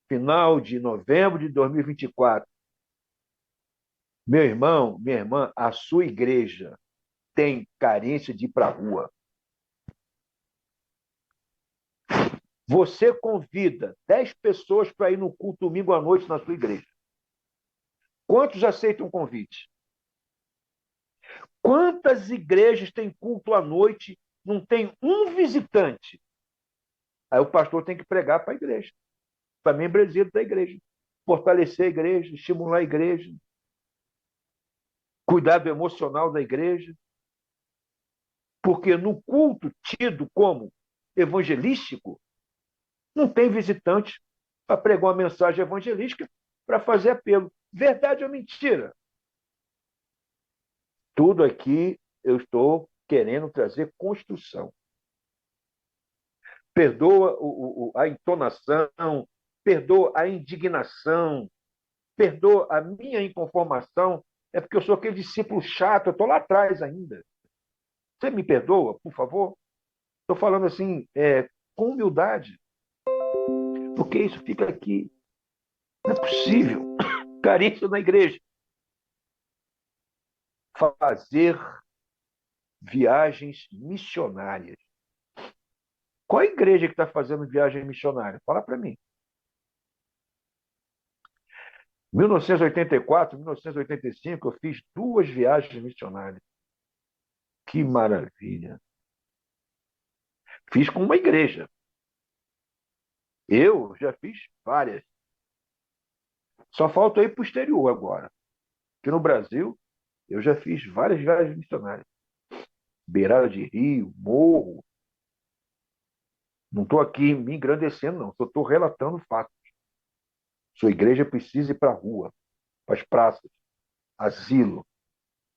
S3: final de novembro de 2024, meu irmão, minha irmã, a sua igreja tem carência de ir para a rua. Você convida 10 pessoas para ir no culto domingo à noite na sua igreja. Quantos aceitam o convite? Quantas igrejas têm culto à noite, não tem um visitante? Aí o pastor tem que pregar para a igreja, para a membresia da igreja, fortalecer a igreja, estimular a igreja, cuidado emocional da igreja. Porque no culto tido como evangelístico, não tem visitante para pregar uma mensagem evangelística para fazer apelo. Verdade ou mentira? Tudo aqui eu estou querendo trazer construção. Perdoa a entonação, perdoa a indignação, perdoa a minha inconformação, é porque eu sou aquele discípulo chato, eu estou lá atrás ainda. Você me perdoa, por favor? Estou falando assim, com humildade, porque isso fica aqui. Não é possível. Carência na igreja. Fazer viagens missionárias. Qual a igreja que está fazendo viagem missionária? Fala para mim. 1984, 1985, eu fiz 2 viagens missionárias. Que maravilha. Fiz com uma igreja. Eu já fiz várias. Só falta ir para o exterior agora. Porque no Brasil, eu já fiz várias viagens missionárias. Beirada de rio, morro. Não estou aqui me engrandecendo, não. Só estou relatando fatos. Sua igreja precisa ir para a rua, para as praças, asilo,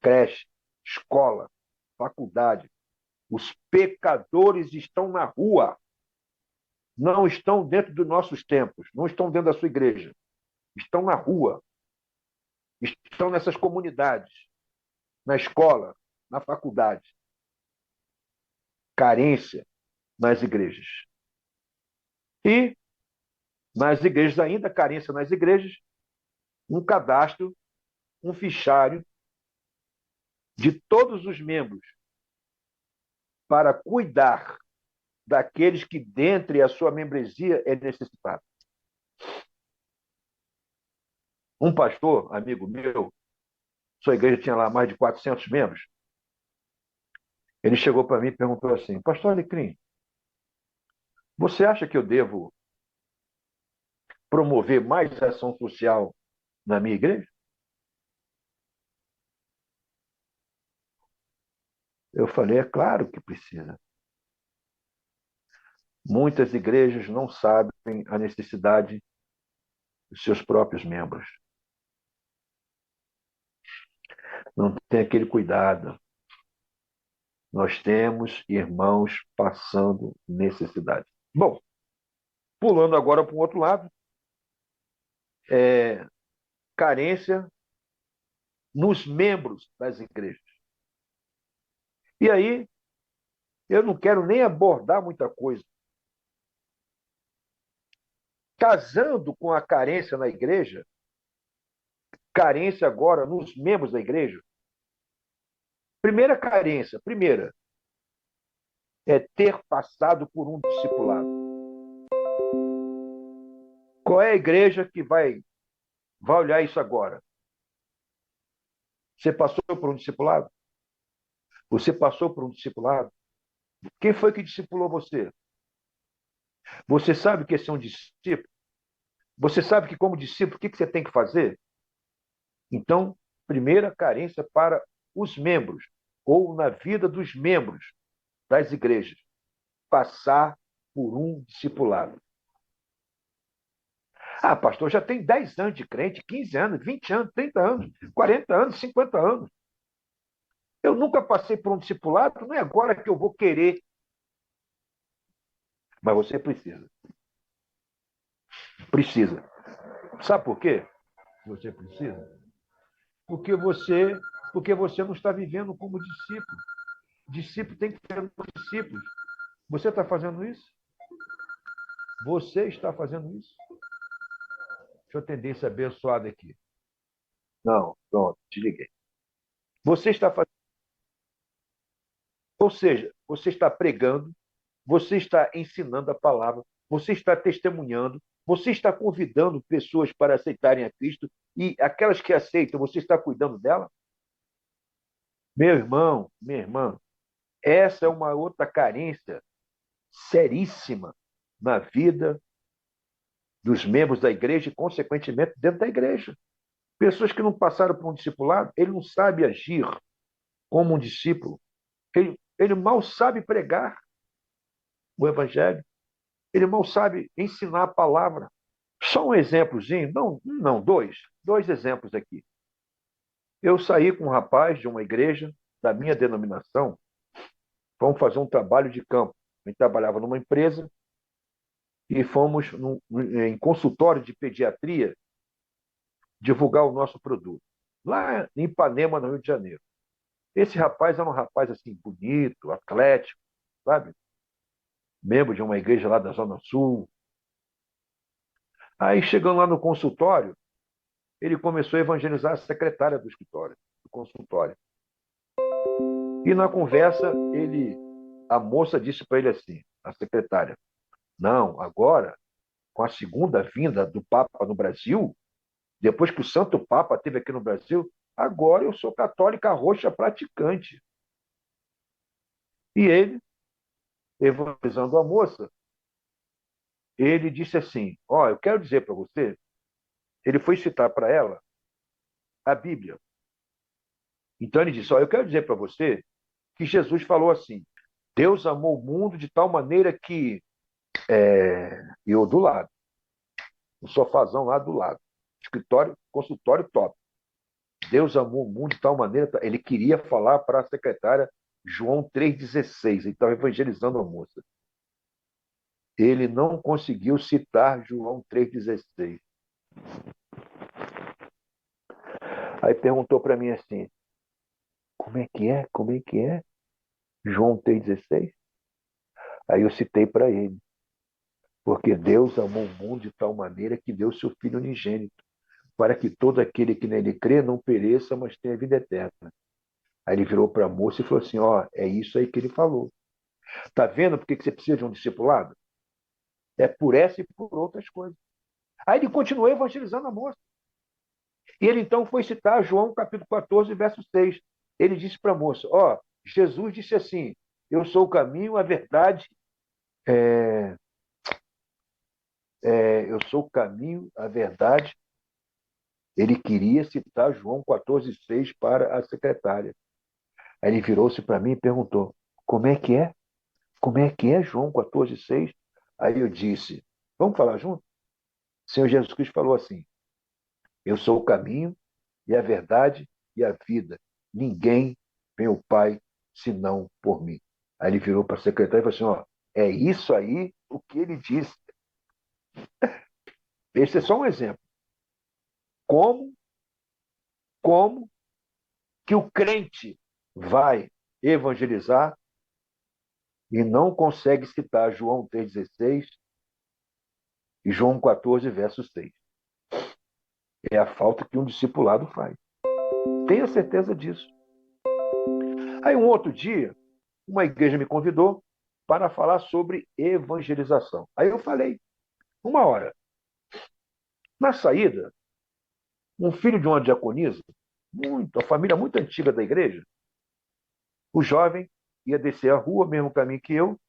S3: creche, escola. faculdade. Os pecadores estão na rua, não estão dentro dos nossos templos, não estão dentro da sua igreja, estão na rua, estão nessas comunidades, na escola, na faculdade. Carência nas igrejas. E, nas igrejas ainda, carência nas igrejas, um cadastro, um fichário de todos os membros para cuidar daqueles que, dentre a sua membresia, é necessitado. Um pastor, amigo meu, sua igreja tinha lá mais de 400 membros, ele chegou para mim e perguntou assim: Pastor Alecrim, você acha que eu devo promover mais ação social na minha igreja? Eu falei: é claro que precisa. Muitas igrejas não sabem a necessidade dos seus próprios membros. Não tem aquele cuidado. Nós temos irmãos passando necessidade. Bom, pulando agora para o outro lado, carência nos membros das igrejas. E aí, eu não quero nem abordar muita coisa. Casando com a carência na igreja, carência agora nos membros da igreja. Primeira carência, é ter passado por um discipulado. Qual é a igreja que vai olhar isso agora? Você passou por um discipulado? Você passou por um discipulado? Quem foi que discipulou você? Você sabe o que é ser um discípulo? Você sabe que, como discípulo, o que você tem que fazer? Então, primeira carência para os membros, ou na vida dos membros das igrejas, passar por um discipulado. Ah, pastor, já tem 10 anos de crente, 15 anos, 20 anos, 30 anos, 40 anos, 50 anos. Eu nunca passei por um discipulado, não é agora que eu vou querer. Mas você precisa. Precisa. Sabe por quê? Você precisa? Porque você não está vivendo como discípulo. Discípulo tem que ser como discípulo. Você está fazendo isso? Você está fazendo isso? Deixa eu atender esse abençoado aqui. Não, pronto, desliguei. Você está fazendo. Ou seja, você está pregando, você está ensinando a palavra, você está testemunhando, você está convidando pessoas para aceitarem a Cristo, e aquelas que aceitam, você está cuidando dela? Meu irmão, minha irmã, essa é uma outra carência seríssima na vida dos membros da igreja e, consequentemente, dentro da igreja. Pessoas que não passaram por um discipulado, ele não sabe agir como um discípulo. Ele mal sabe pregar o evangelho. Ele mal sabe ensinar a palavra. Só um exemplozinho, não, dois exemplos aqui. Eu saí com um rapaz de uma igreja da minha denominação, fomos fazer um trabalho de campo. A gente trabalhava numa empresa e fomos em consultório de pediatria divulgar o nosso produto, lá em Ipanema, no Rio de Janeiro. Esse rapaz era um rapaz assim, bonito, atlético, sabe? Membro de uma igreja lá da Zona Sul. Aí, chegando lá no consultório, ele começou a evangelizar a secretária do escritório, do consultório. E na conversa, a moça disse para ele assim, a secretária: não, agora, com a segunda vinda do Papa no Brasil, depois que o Santo Papa esteve aqui no Brasil, agora eu sou católica roxa praticante. E ele, evangelizando a moça, ele disse assim: ó, eu quero dizer para você, ele foi citar para ela a Bíblia. Então ele disse: ó, eu quero dizer para você que Jesus falou assim: Deus amou o mundo de tal maneira que eu do lado, o sofazão lá do lado, escritório, consultório top. Deus amou o mundo de tal maneira, ele queria falar para a secretária João 3,16. Ele estava evangelizando a moça. Ele não conseguiu citar João 3,16. Aí perguntou para mim assim, como é que é? Como é que é? João 3,16? Aí eu citei para ele. Porque Deus amou o mundo de tal maneira que deu seu Filho unigênito, para que todo aquele que nele crê não pereça, mas tenha vida eterna. Aí ele virou para a moça e falou assim, ó, é isso aí que ele falou. Tá vendo por que você precisa de um discipulado? É por essa e por outras coisas. Aí ele continuou evangelizando a moça. E ele então foi citar João capítulo 14, verso 6. Ele disse para a moça, ó, Jesus disse assim, eu sou o caminho, a verdade, eu sou o caminho, a verdade. Ele queria citar João 14, 6 para a secretária. Aí ele virou-se para mim e perguntou, como é que é? Como é que é João 14, 6? Aí eu disse, vamos falar junto? O Senhor Jesus Cristo falou assim, eu sou o caminho e a verdade e a vida. Ninguém vem ao Pai senão por mim. Aí ele virou para a secretária e falou assim, ó, é isso aí o que ele disse. Esse é só um exemplo. Como que o crente vai evangelizar e não consegue citar João 3,16 e João 14, verso 6? É a falta que um discipulado faz. Tenha certeza disso. Aí um outro dia, uma igreja me convidou para falar sobre evangelização. Aí eu falei, uma hora. Na saída, um filho de uma diaconisa, a família muito antiga da igreja, o jovem ia descer a rua, mesmo caminho que eu.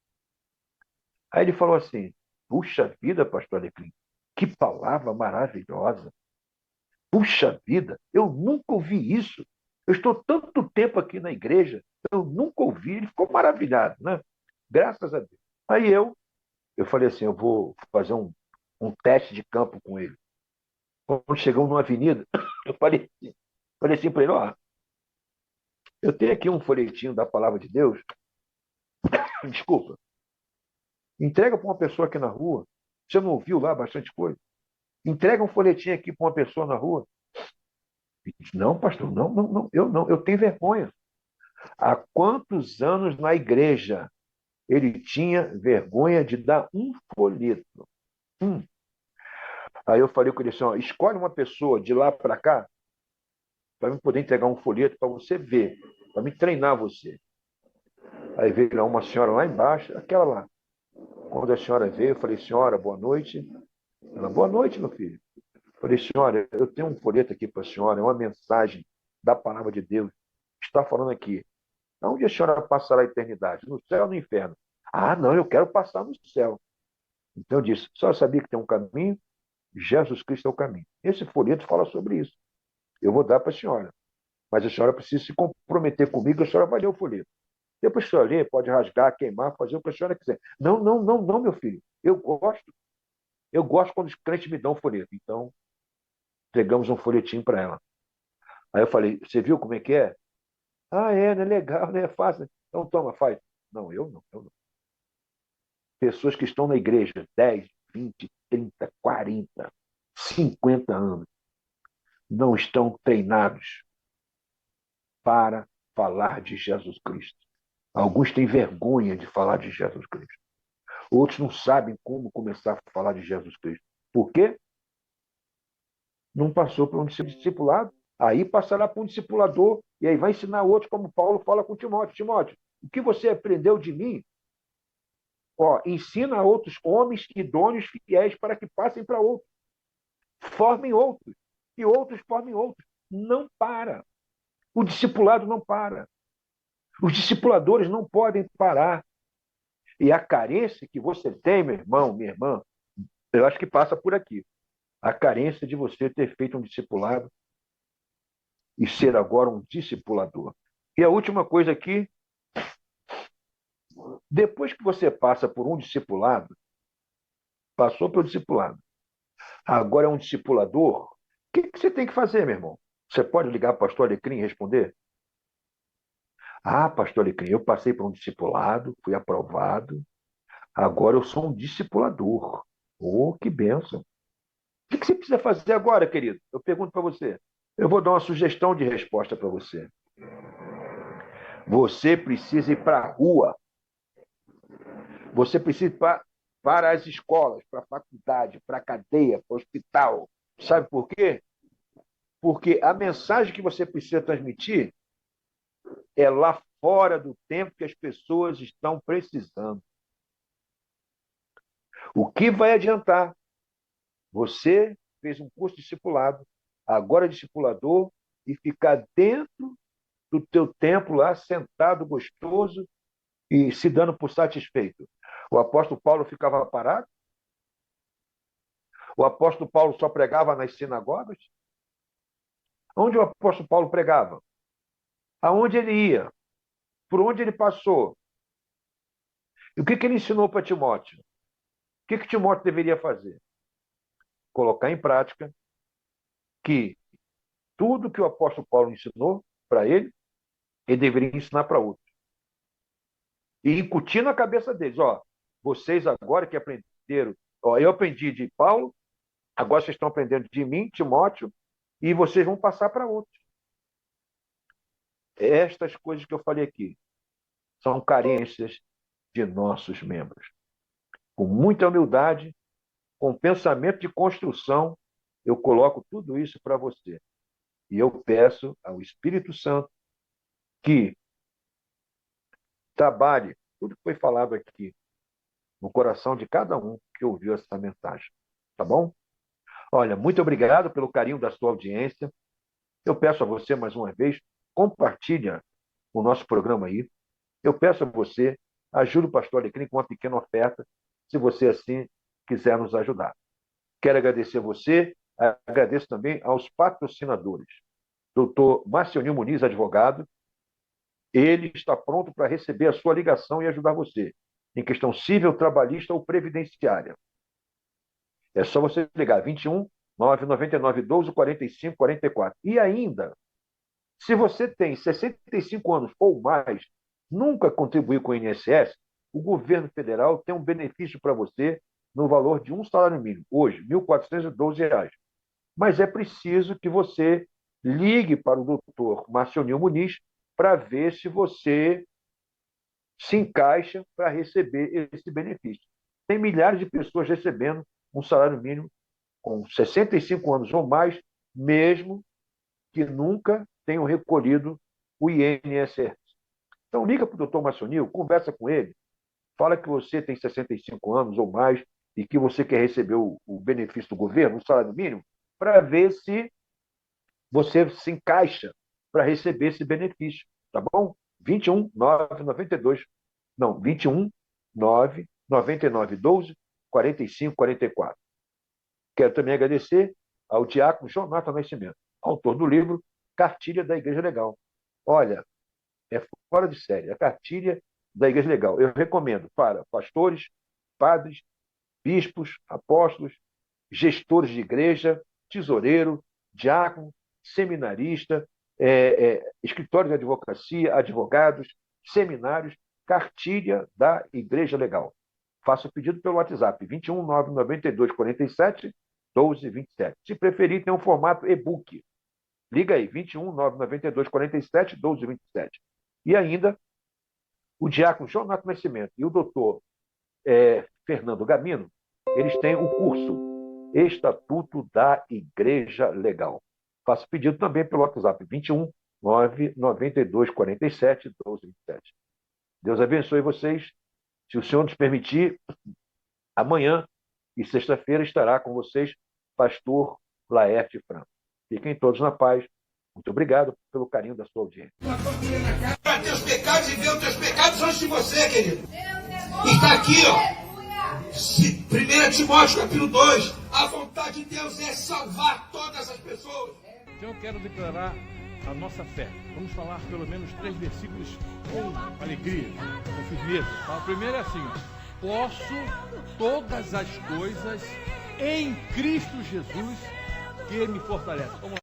S3: Aí ele falou assim, puxa vida, pastor Alecrim, que palavra maravilhosa. Puxa vida, eu nunca ouvi isso. Eu estou tanto tempo aqui na igreja, eu nunca ouvi. Ele ficou maravilhado, né? Graças a Deus. Aí eu falei assim, eu vou fazer um teste de campo com ele. Quando chegamos numa avenida, eu falei assim para ele, ó, eu tenho aqui um folhetinho da palavra de Deus, desculpa, entrega para uma pessoa aqui na rua, você não ouviu lá bastante coisa? Entrega um folhetinho aqui para uma pessoa na rua. Ele disse, não, pastor, não, eu tenho vergonha. Há quantos anos na igreja ele tinha vergonha de dar um folheto? Aí eu falei com ele assim, ó, escolhe uma pessoa de lá para cá para eu poder entregar um folheto para você ver, para me treinar você. Aí veio lá uma senhora lá embaixo, aquela lá. Quando a senhora veio, eu falei, senhora, boa noite. Ela, boa noite, meu filho. Eu falei, senhora, eu tenho um folheto aqui para a senhora, é uma mensagem da palavra de Deus. Está falando aqui. Onde a senhora passará a eternidade? No céu ou no inferno? Ah, não, eu quero passar no céu. Então eu disse, a senhora sabia que tem um caminho? Jesus Cristo é o caminho. Esse folheto fala sobre isso. Eu vou dar para a senhora. Mas a senhora precisa se comprometer comigo, a senhora vai ler o folheto. Depois que a senhora ler, pode rasgar, queimar, fazer o que a senhora quiser. Não, meu filho. Eu gosto quando os crentes me dão um folheto. Então, entregamos um folhetinho para ela. Aí eu falei, você viu como é que é? Ah, não é legal, não é fácil. Então toma, faz. Não, eu não. Pessoas que estão na igreja 10, 20, 30, 40, 50 anos, não estão treinados para falar de Jesus Cristo. Alguns têm vergonha de falar de Jesus Cristo. Outros não sabem como começar a falar de Jesus Cristo. Por quê? Não passou por um discipulado. Aí passará por um discipulador e aí vai ensinar outros, como Paulo fala com Timóteo. Timóteo, o que você aprendeu de mim? Ó, ensina a outros homens idôneos, fiéis, para que passem para outros. Formem outros. E outros formem outros. Não para. O discipulado não para. Os discipuladores não podem parar. E a carência que você tem, meu irmão, minha irmã, eu acho que passa por aqui. A carência de você ter feito um discipulado e ser agora um discipulador. E a última coisa aqui, depois que você passa por um discipulado, passou pelo discipulado, agora é um discipulador, o que você tem que fazer, meu irmão? Você pode ligar para o pastor Alecrim e responder? Ah, pastor Alecrim, eu passei por um discipulado, fui aprovado, agora eu sou um discipulador. Oh, que bênção. O que você precisa fazer agora, querido? Eu pergunto para você. Eu vou dar uma sugestão de resposta para você. Você precisa ir para a rua. Você precisa ir para as escolas, para a faculdade, para a cadeia, para o hospital. Sabe por quê? Porque a mensagem que você precisa transmitir é lá fora do tempo que as pessoas estão precisando. O que vai adiantar? Você fez um curso de discipulado, agora é discipulador, e ficar dentro do teu tempo lá, sentado, gostoso, e se dando por satisfeito. O apóstolo Paulo ficava parado? O apóstolo Paulo só pregava nas sinagogas? Onde o apóstolo Paulo pregava? Aonde ele ia? Por onde ele passou? E o que ele ensinou para Timóteo? O que Timóteo deveria fazer? Colocar em prática que tudo que o apóstolo Paulo ensinou para ele deveria ensinar para outros. E incutir na cabeça deles, vocês agora que aprenderam, eu aprendi de Paulo, agora vocês estão aprendendo de mim, Timóteo, e vocês vão passar para outros. Estas coisas que eu falei aqui são carências de nossos membros. Com muita humildade, com pensamento de construção, eu coloco tudo isso para você. E eu peço ao Espírito Santo que trabalhe tudo que foi falado aqui no coração de cada um que ouviu essa mensagem. Tá bom? Olha, muito obrigado pelo carinho da sua audiência. Eu peço a você, mais uma vez, compartilha o nosso programa aí. Eu peço a você, ajude o pastor Alecrim com uma pequena oferta, se você assim quiser nos ajudar. Quero agradecer a você, agradeço também aos patrocinadores. Dr. Marcionil Muniz, advogado, ele está pronto para receber a sua ligação e ajudar você em questão civil, trabalhista ou previdenciária. É só você ligar 21 999 12 45 44. E ainda, se você tem 65 anos ou mais, nunca contribuiu com o INSS, o governo federal tem um benefício para você no valor de um salário mínimo, hoje, R$ 1.412. Mas é preciso que você ligue para o doutor Marcionil Muniz para ver se você se encaixa para receber esse benefício. Tem milhares de pessoas recebendo um salário mínimo com 65 anos ou mais, mesmo que nunca tenham recolhido o INSS. Então, liga para o doutor Marcionil, conversa com ele, fala que você tem 65 anos ou mais e que você quer receber o benefício do governo, o salário mínimo, para ver se você se encaixa para receber esse benefício, tá bom? 21 999 12 45 44. Quero também agradecer ao diácono Jonathan Nascimento, autor do livro Cartilha da Igreja Legal. Olha, é fora de série, a Cartilha da Igreja Legal. Eu recomendo para pastores, padres, bispos, apóstolos, gestores de igreja, tesoureiro, diácono, seminarista, escritório de advocacia, advogados, seminários, Cartilha da Igreja Legal. Faça o pedido pelo WhatsApp, 21 992 47 12 27. Se preferir, tem um formato e-book. Liga aí, 21 992 47 12 27. E ainda, o diácono Jonathan Nascimento e o doutor Fernando Gamino, eles têm o curso Estatuto da Igreja Legal. Faço pedido também pelo WhatsApp, 21 992 47 12 27. Deus abençoe vocês. Se o Senhor nos permitir, amanhã e sexta-feira estará com vocês pastor Laerte Franco. Fiquem todos na paz. Muito obrigado pelo carinho da sua audiência.
S1: Para teus pecados e ver os teus pecados antes de você, querido. E está aqui, 1 Timóteo capítulo 2. A vontade de Deus é salvar todas as pessoas.
S2: Então eu quero declarar a nossa fé. Vamos falar pelo menos 3 versículos com alegria, com firmeza. O primeiro é assim: posso todas as coisas em Cristo Jesus que me fortalece. Vamos lá.